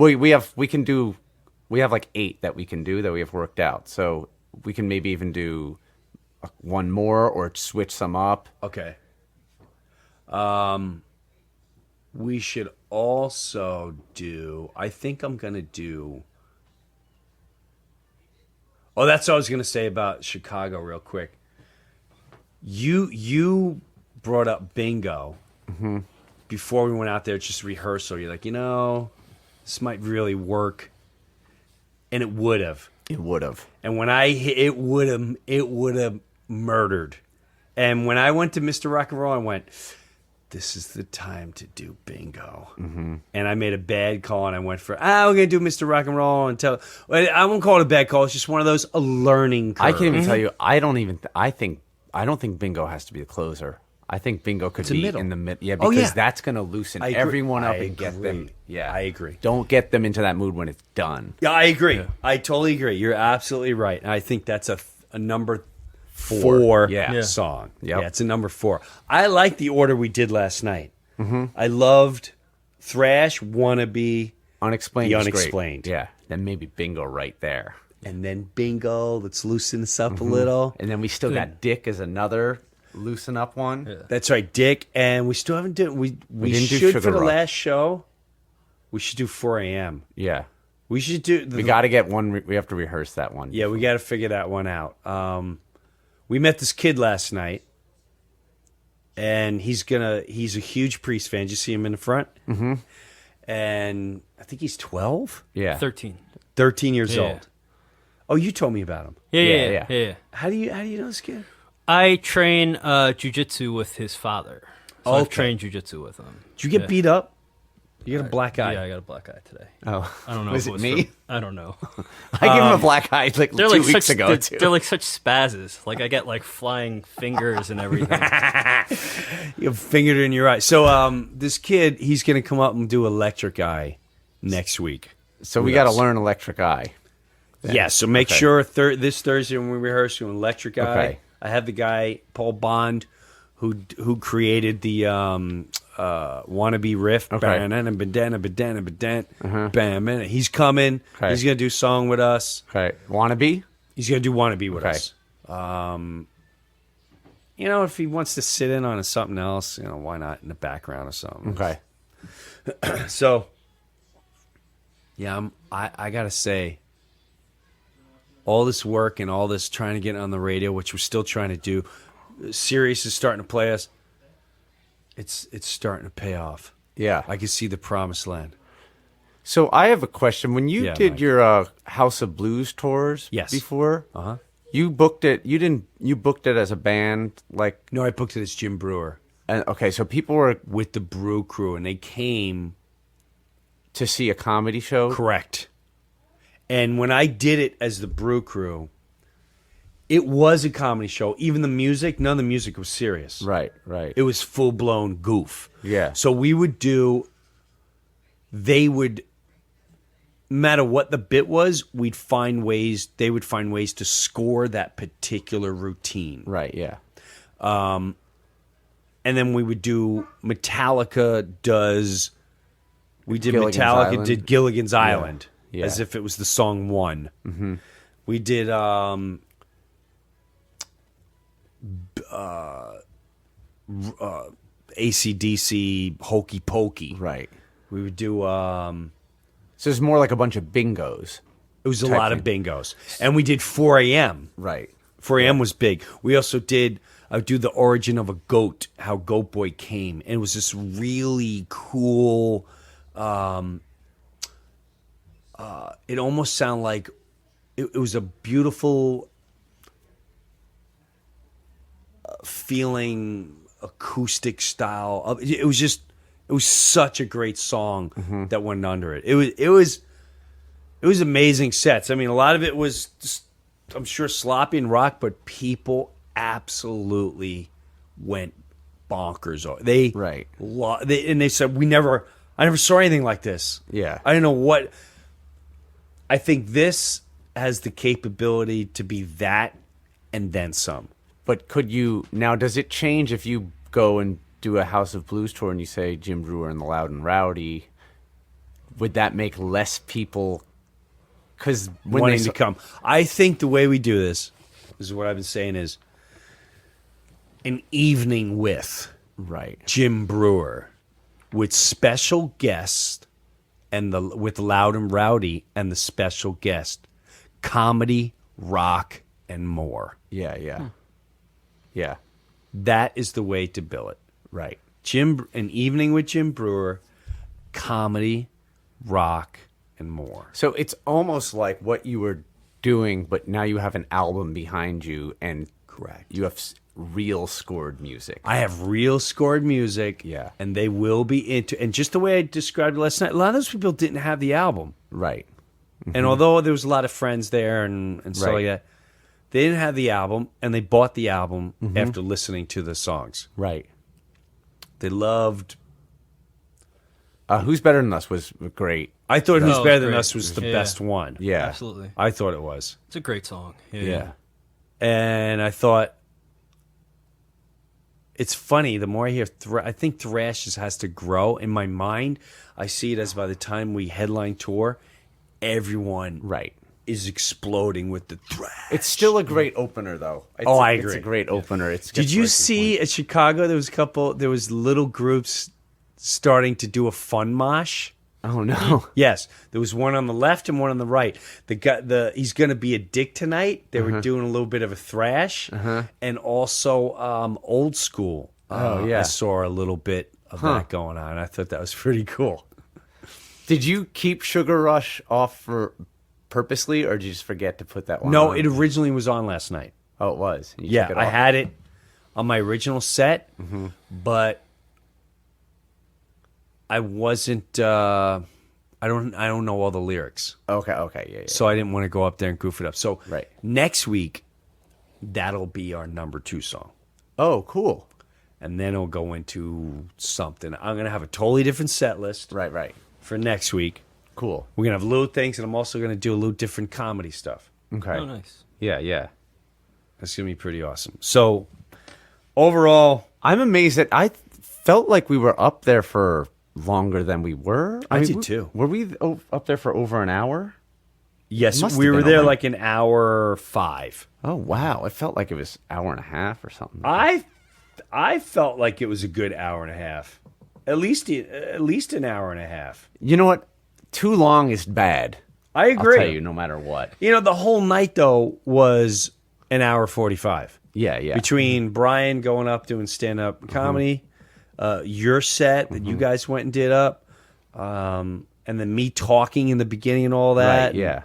We have like 8 that we can do that we have worked out, so we can maybe even do one more or switch some up. Okay. We should also do. I think I'm going to do. Oh, that's what I was going to say about Chicago real quick. You brought up bingo before we went out there, just rehearsal. You're like, this might really work. And it would have. It would have. And when it would have murdered. And when I went to Mr. Rock and Roll, I went, this is the time to do bingo. Mm-hmm. And I made a bad call, and I went for, we're going to do Mr. Rock and Roll. I won't call it a bad call. It's just one of those, a learning curve. I can't even tell you, I don't think bingo has to be the closer. I think bingo could be in the middle. Yeah, because that's going to loosen everyone up and get them. Yeah, I agree. Don't get them into that mood when it's done. Yeah, I agree. Yeah. I totally agree. You're absolutely right. And I think that's a number 4 song. Yep. Yeah, it's a number 4. I like the order we did last night. Mm-hmm. I loved Thrash, Wannabe, Unexplained. The Unexplained. Yeah, then maybe bingo right there. And then bingo, let's loosen this up a little. And then we still got Dick as another loosen up one. Yeah. That's right, Dick. And we still haven't done. We should do for the last show. We should do 4 a.m. Yeah, we should do. We got to get one. We have to rehearse that one. Yeah, we got to figure that one out. We met this kid last night, and he's a huge Priest fan. Did you see him in the front? Mm-hmm. And I think he's 12. Yeah, 13 years old. Oh, you told me about him. Yeah. How do you know this kid? I train jiu-jitsu with his father. So I've trained jiu-jitsu with him. Did you get beat up? You got a black eye. Yeah, I got a black eye today. Oh, I don't know. Was it me? I don't know. I gave him a black eye like 2 weeks ago. They're like such spazzes. Like I get like flying fingers and everything. You have fingered in your eye. So this kid, he's going to come up and do electric eye next week. So we got to learn Electric Eye. Then. Yeah, so make sure this Thursday when we rehearse in Electric Eye, I have the guy, Paul Bond, who created the Wannabe riff. He's coming. He's going to do a song with us. Wannabe? He's going to do Wannabe with us. If he wants to sit in on something else, why not in the background or something? Okay. So, yeah, I got to say, all this work and all this trying to get on the radio, which we're still trying to do, Sirius is starting to play us. It's starting to pay off. Yeah. I can see the promised land. So I have a question. When you did your House of Blues tours before, you booked it. You booked it as a band, like? No, I booked it as Jim Breuer. And so people were with the Brew Crew, and they came to see a comedy show. Correct. And when I did it as the Brew Crew, it was a comedy show. Even the music, none of the music was serious. Right. It was full-blown goof. Yeah. So we would they would, no matter what the bit was, they would find ways to score that particular routine. Right, yeah. And then we would do we did Gilligan's Island. Yeah. As if it was the song One. Mm-hmm. We did AC/DC Hokey Pokey. Right. We would do so it's more like a bunch of bingos. It was a lot of bingos. And we did 4 a.m. Right. 4 a.m. was big. We also did I would do the origin of a goat, how Goat Boy came. And it was this really cool it almost sounded like it was a beautiful feeling acoustic style. It was such a great song that went under it. It was amazing sets. I mean, a lot of it was just, I'm sure, sloppy and rock, but people absolutely went bonkers. They said I never saw anything like this. Yeah, I don't know what. I think this has the capability to be that and then some. But does it change if you go and do a House of Blues tour and you say Jim Breuer and the Loud and Rowdy? Would that make less people wanting to come? I think the way we do this is what I've been saying is an evening with Jim Breuer with special guests with Loud and Rowdy and the special guest, comedy, rock, and more. Yeah. That is the way to bill it. Right. An evening with Jim Breuer, comedy, rock, and more. So it's almost like what you were doing, but now you have an album behind you, and you have real scored music. I have real scored music, and they will be and just the way I described it last night, a lot of those people didn't have the album. Right. Mm-hmm. And although there was a lot of friends there and stuff like that, they didn't have the album, and they bought the album after listening to the songs. Right. They loved... Who's Better Than Us was great. I thought Who's Better Than Us was the best one. Yeah. Absolutely. I thought it was. It's a great song. Yeah. And I thought... It's funny, the more I hear I think thrash has to grow. In my mind, I see it as by the time we headline tour, everyone is exploding with the thrash. It's still a great opener, though. I agree. It's a great opener. Did you see at Chicago, there was little groups starting to do a fun mosh? Oh, no. Yes. There was one on the left and one on the right. He's going to be a dick tonight. They were doing a little bit of a thrash. And also Old School. I saw a little bit of that going on. I thought that was pretty cool. Did you keep Sugar Rush off purposely, or did you just forget to put that one on? No, it originally was on last night. Oh, it was? Yeah, I had it on my original set, but... I wasn't. I don't know all the lyrics. Okay, yeah. So I didn't want to go up there and goof it up. So next week, that'll be our number 2 song. Oh, cool. And then it'll go into something. I'm gonna have a totally different set list. Right. For next week. Cool. We're going to have little things, and I'm also going to do a little different comedy stuff. Okay. Oh, nice. Yeah. That's going to be pretty awesome. So, overall, I'm amazed that I felt like we were up there for longer than we were. I did too. Were we up there for over an hour? yes, Must we have were been there over. like an hour 5. Oh, wow. It felt like it was an hour and a half or something. I felt like it was a good hour and a half. At least an hour and a half. You know what? Too long is bad. I agree. I'll tell you, no matter what. The whole night, though, was an hour 45. Yeah. Between Brian going up doing stand-up comedy, your set that you guys went and did up, and then me talking in the beginning and all that. Right, yeah.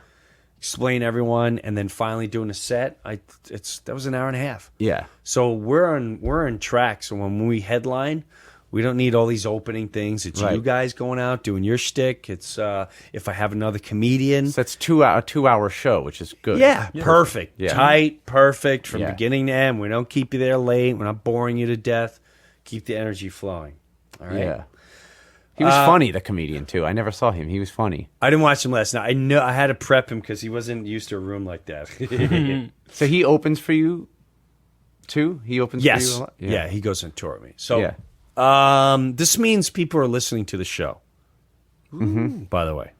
Explain everyone, and then finally doing a set. That was an hour and a half. Yeah. So we're on track. So when we headline, we don't need all these opening things. It's Right. you guys going out doing your shtick. It's if I have another comedian. So that's a 2-hour show, which is good. Yeah, perfect. Yeah. Tight, perfect from Yeah. beginning to end. We don't keep you there late. We're not boring you to death. Keep the energy flowing. All right. Yeah. He was funny, the comedian, too. I never saw him. He was funny. I didn't watch him last night. I know I had to prep him because he wasn't used to a room like that. So he opens for you, too? He opens for you Yes. a lot? Yeah, he goes on tour with me. So Yeah. this means people are listening to the show. By the way.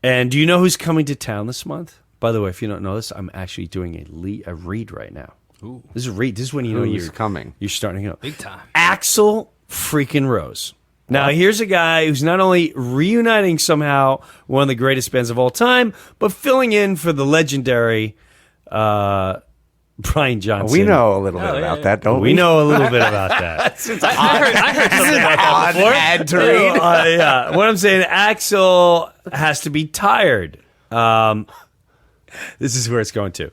And do you know who's coming to town this month? By the way, if you don't know this, I'm actually doing a read right now. Ooh. This is a read. This is when you know Who's you're coming? You're starting to go. Big time. Axl freaking Rose. Now, here's a guy who's not only reuniting somehow one of the greatest bands of all time, but filling in for the legendary Brian Johnson. We know a little bit about that, don't we? We know a little bit about that. I heard something about that before. Ad to read. Yeah. What I'm saying, Axl has to be tired. This is where it's going to.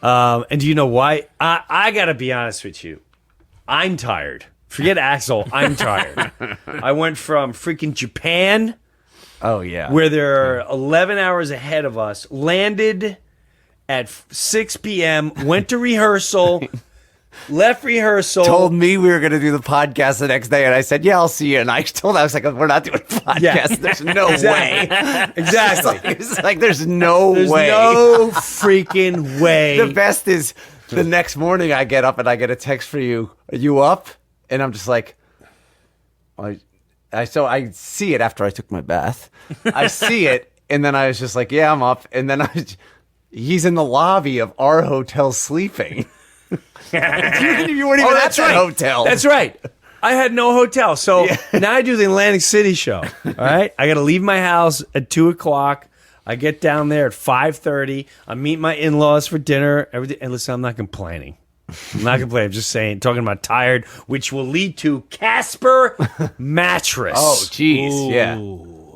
And do you know why? I got to be honest with you. I'm tired. Forget Axl. I'm tired. I went from freaking Japan, Oh, yeah. where they're 11 hours ahead of us, landed at 6 p.m., went to rehearsal, left rehearsal. Told me we were going to do the podcast the next day, and I said, yeah, I'll see you. And I told him, I was like, we're not doing a podcast. Yeah. There's no way. Exactly. It's like there's no There's way. no freaking way. The best is the next morning I get up and I get a text for you. Are you up? And I'm just like, so I see it after I took my bath. I see it, and then I was just like, yeah, I'm up. And then he's in the lobby of our hotel sleeping. you weren't even at that hotel. That's right. I had no hotel. So now I do the Atlantic City show. All right. I got to leave my house at 2:00. I get down there at 5:30. I meet my in-laws for dinner. Everything. And listen, I'm not complaining. I'm just saying, talking about tired, which will lead to Casper mattress. Oh, jeez. Yeah.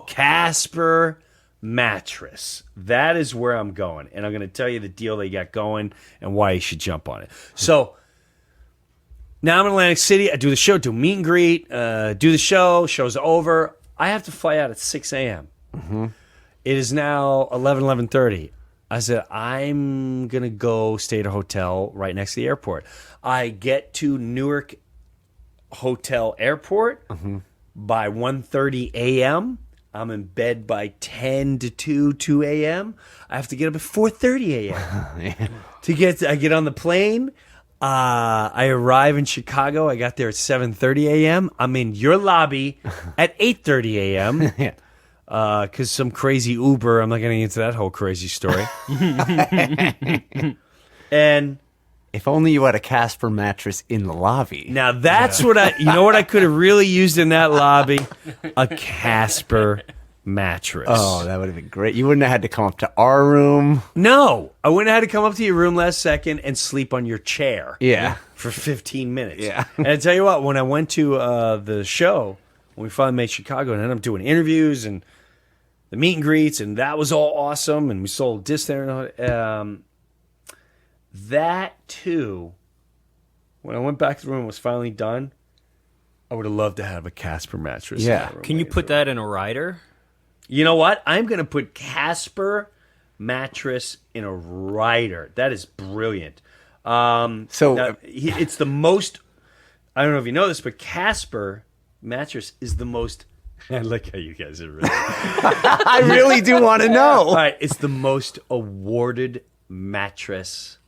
Casper mattress. That is where I'm going. And I'm going to tell you the deal they got going and why you should jump on it. So now I'm in Atlantic City. I do the show, do meet and greet, do the show. Show's over. I have to fly out at 6 a.m. It is now 11:30. I said, I'm going to go stay at a hotel right next to the airport. I get to Newark Hotel Airport by 1:30 a.m. I'm in bed by 10 to 2 a.m. I have to get up at 4:30 a.m. I get on the plane. I arrive in Chicago. I got there at 7:30 a.m. I'm in your lobby at 8:30 a.m. Yeah. Because some crazy Uber, I'm not getting into that whole crazy story. And If only you had a Casper mattress in the lobby. now that's what you know what I could have really used in that lobby? A Casper mattress. Oh, that would have been great. You wouldn't have had to come up to our room. No, I wouldn't have had to come up to your room last second and sleep on your chair. Yeah. For 15 minutes. Yeah. And I tell you what, when I went to the show, when we finally made Chicago, and ended up doing interviews and the meet and greets, and that was all awesome, and we sold discs there. And that, too, when I went back to the room and was finally done, I would have loved to have a Casper mattress. in Yeah. that room Can you waiting put for me. that in a rider? You know what? I'm going to put Casper mattress in a rider. That is brilliant. It's the most, I don't know if you know this, but Casper mattress is the most I like how you guys are really. I really do want to know. All right, it's the most awarded mattress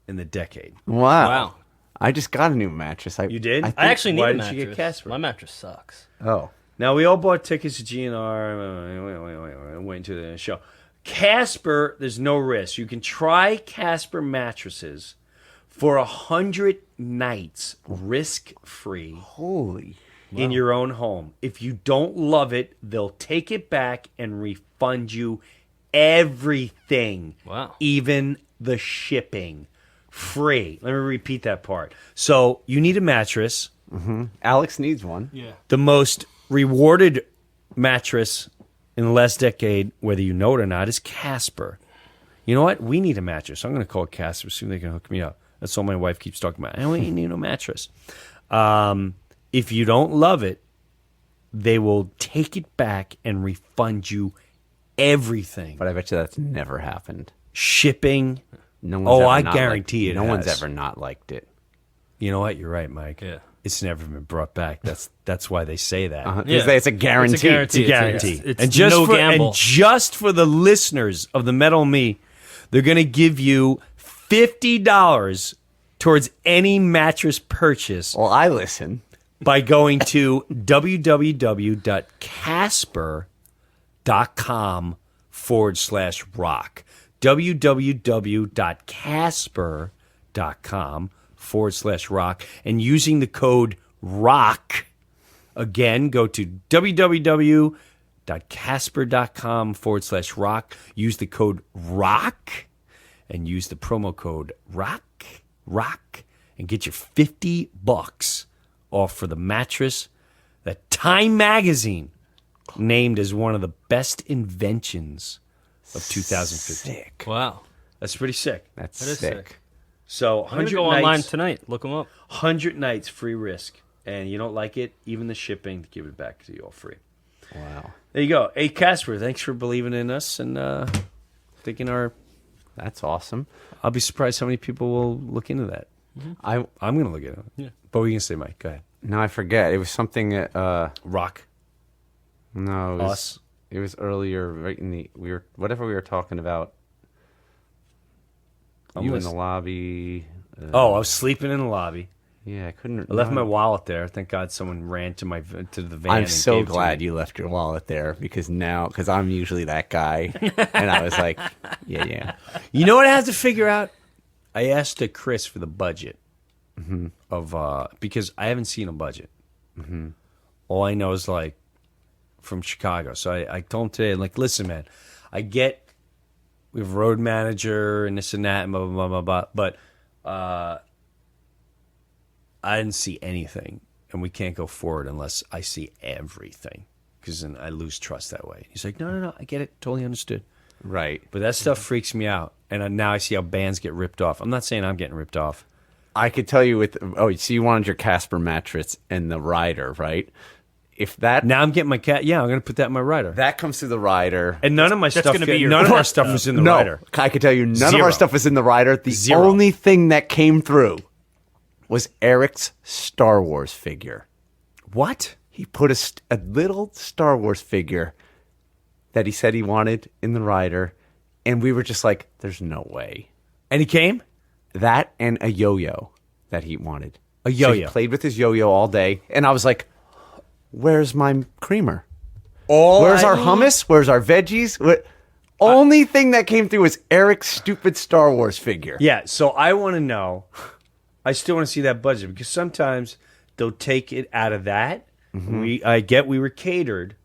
in the decade. Wow. I just got a new mattress. You did? I actually need why a did mattress. you get Casper? My mattress sucks. Oh. Now, we all bought tickets to GNR. Went to the show. Casper, there's no risk. You can try Casper mattresses for 100 nights, risk-free. Holy. In your own home. If you don't love it, they'll take it back and refund you everything. Wow. Even the shipping. Free. Let me repeat that part. So you need a mattress. Mm-hmm. Alex needs one. Yeah. The most rewarded mattress in the last decade, whether you know it or not, is Casper. You know what? We need a mattress. I'm going to call it Casper. See if they can hook me up. That's all my wife keeps talking about. I don't need no mattress. If you don't love it, they will take it back and refund you everything. But I bet you that's never happened. Shipping. No one's ever I not guarantee it. No one's has. ever not liked it. You know what? You're right, Mike. Yeah. It's never been brought back. That's why they say that. Yeah. It's a guarantee. It's a guarantee. It's a guarantee. It's and just no for, gamble. And just for the listeners of the Metal Me, they're going to give you $50 towards any mattress purchase Well, I listen. by going to www.casper.com/rock. www.casper.com/rock. And using the code ROCK, again, go to www.casper.com/rock. Use the code ROCK and use the promo code ROCK, and get your $50 off for the mattress that Time Magazine named as one of the best inventions of 2015. Sick. Wow. That's pretty sick. That's That is sick. sick. So I'm going 100 to go nights, online tonight. Look them up. 100 nights free risk. And you don't like it, even the shipping, give it back to you all free. Wow. There you go. Hey, Casper, thanks for believing in us and thinking That's awesome. I'll be surprised how many people will look into that. I'm going to look into it. Yeah. But what are you going to say, Mike? Go ahead. No, I forget. It was something that Rock. no, it was, Us. It was earlier, right in the whatever we were talking about. I'm You in listening. the lobby. I was sleeping in the lobby. Yeah, I couldn't. I left no. my wallet there. Thank God someone ran to the van. I'm and so gave it to glad me. you left your wallet there because I'm usually that guy, and I was like, yeah. You know what I have to figure out? I asked Chris for the budget of because I haven't seen a budget. All I know is like from Chicago. So I told him today, like, listen, man, I get we have a road manager and this and that and blah blah blah blah, but I didn't see anything, and we can't go forward unless I see everything because then I lose trust that way. He's like, no, I get it, totally understood. Right. But that stuff freaks me out, and now I see how bands get ripped off. I'm not saying I'm getting ripped off. I could tell you so you wanted your Casper mattress and the rider, right? If that Now I'm getting my cat. Yeah, I'm going to put that in my rider. that comes through the rider, And none of my stuff. gonna be your- None of our stuff was in the no, rider. I could tell you none of Zero. our stuff was in the rider. The Zero. only thing that came through was Eric's Star Wars figure. What? He put a little Star Wars figure that he said he wanted in the rider, and we were just like, "There's no way." And he came. That and a yo-yo that he wanted. A So yo-yo. he played with his yo-yo all day, and I was like, "Where's my creamer? All Where's our hummus? Where's our veggies?" Only thing that came through was Eric's stupid Star Wars figure. Yeah. So I want to know. I still want to see that budget because sometimes they'll take it out of that. I get we were catered,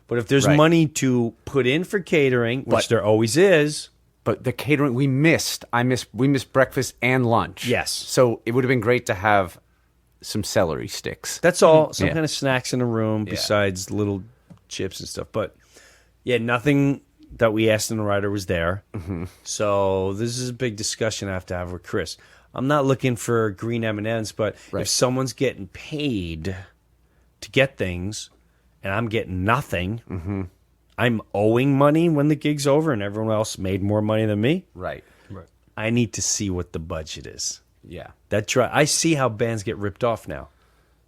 but if there's Right. money to put in for catering, which there always is. But the catering we missed. We missed breakfast and lunch. Yes. So it would have been great to have some celery sticks. That's all. Some Yeah. kind of snacks in the room besides little chips and stuff. But yeah, nothing that we asked in the rider was there. So this is a big discussion I have to have with Chris. I'm not looking for green M&Ms, but if someone's getting paid to get things and I'm getting nothing, I'm owing money when the gig's over and everyone else made more money than me. Right. I need to see what the budget is. Yeah. I see how bands get ripped off now,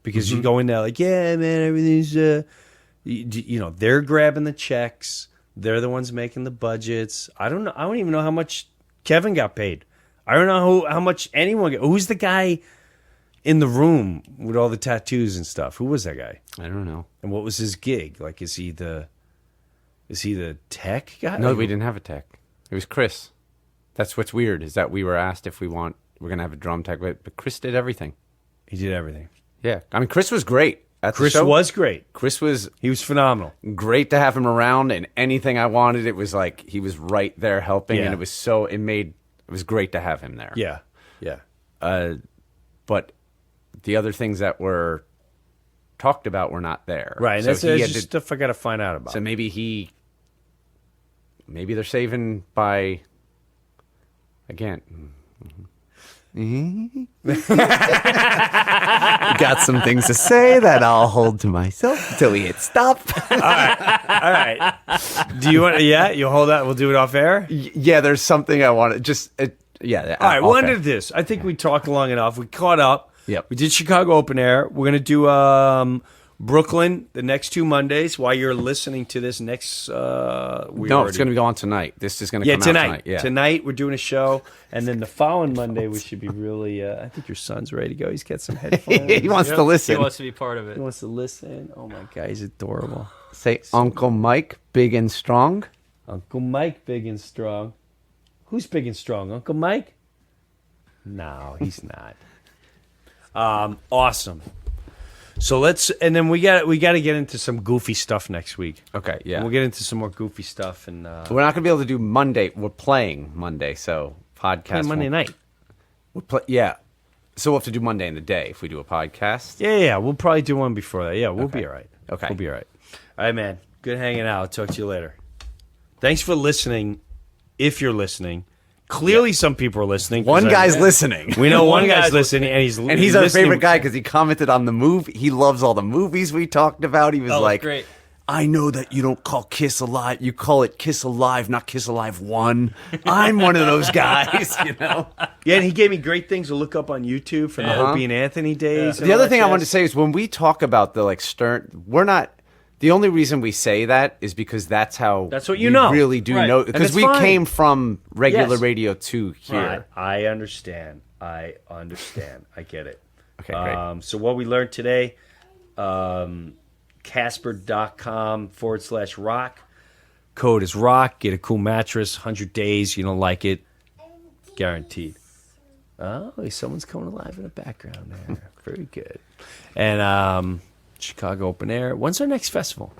because you go in there like, yeah, man, everything's they're grabbing the checks. They're the ones making the budgets. I don't know. I don't even know how much Kevin got paid. I don't know how much anyone got. Who's the guy in the room with all the tattoos and stuff? Who was that guy? I don't know. And what was his gig? Like, is he the tech guy? No, we didn't have a tech. It was Chris. That's what's weird is that we were asked if we're going to have a drum tech, but Chris did everything. He did everything. Yeah. I mean, Chris was great. Chris was great. He was phenomenal. Great to have him around, and anything I wanted, it was like he was right there helping, and it was great to have him there. Yeah. Yeah. But the other things that were talked about were not there. Right. So that's just stuff I got to find out about. So maybe they're saving by, again. Got some things to say that I'll hold to myself until we hit stop. All right. Do you want? Yeah, you hold that. We'll do it off air. Yeah, there's something I want to just. Yeah. All right. We'll end this. I think we talked long enough. We caught up. Yep. We did Chicago Open Air. We're gonna do Brooklyn the next 2 Mondays. While you're listening to this next, it's going to go on tonight. This is going to come out tonight. Yeah, tonight we're doing a show, and then the following Monday we should be really. I think your son's ready to go. He's got some headphones. He wants to listen. He wants to be part of it. He wants to listen. Oh my God, he's adorable. Say Uncle Mike, big and strong. Uncle Mike, big and strong. Who's big and strong? Uncle Mike? No, he's not. Awesome. So and then we got to get into some goofy stuff next week. Okay, yeah. We'll get into some more goofy stuff, and we're not going to be able to do Monday. We're playing Monday, so podcast Monday night. Yeah, so we'll have to do Monday in the day if we do a podcast. Yeah. We'll probably do one before that. Yeah, we'll be all right. Okay, we'll be all right. All right, man. Good hanging out. I'll talk to you later. Thanks for listening. If you're listening. Clearly, some people are listening. One guy's listening. We know one guy's listening, and he's our favorite guy because he commented on the movie. He loves all the movies we talked about. He was like, great. I know that you don't call Kiss Alive. You call it Kiss Alive, not Kiss Alive 1. I'm one of those guys, Yeah, and he gave me great things to look up on YouTube from the Opie and Anthony days. Yeah. The other thing I wanted to say is when we talk about the Stern, we're not. The only reason we say that is because that's what you know. Really do know because we came from regular radio to here. Right. I understand. I get it. Okay, great. So what we learned today, Casper.com/rock. Code is rock. Get a cool mattress. 100 days. You don't like it, guaranteed. Oh, someone's coming alive in the background there. Very good. And Chicago Open Air. When's our next festival?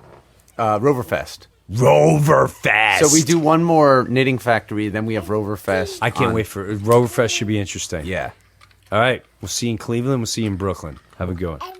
Roverfest. Roverfest. So we do one more Knitting Factory, then we have Roverfest. I can't wait for it. Roverfest. Should be interesting. Yeah. All right. We'll see you in Cleveland. We'll see you in Brooklyn. Have a good one.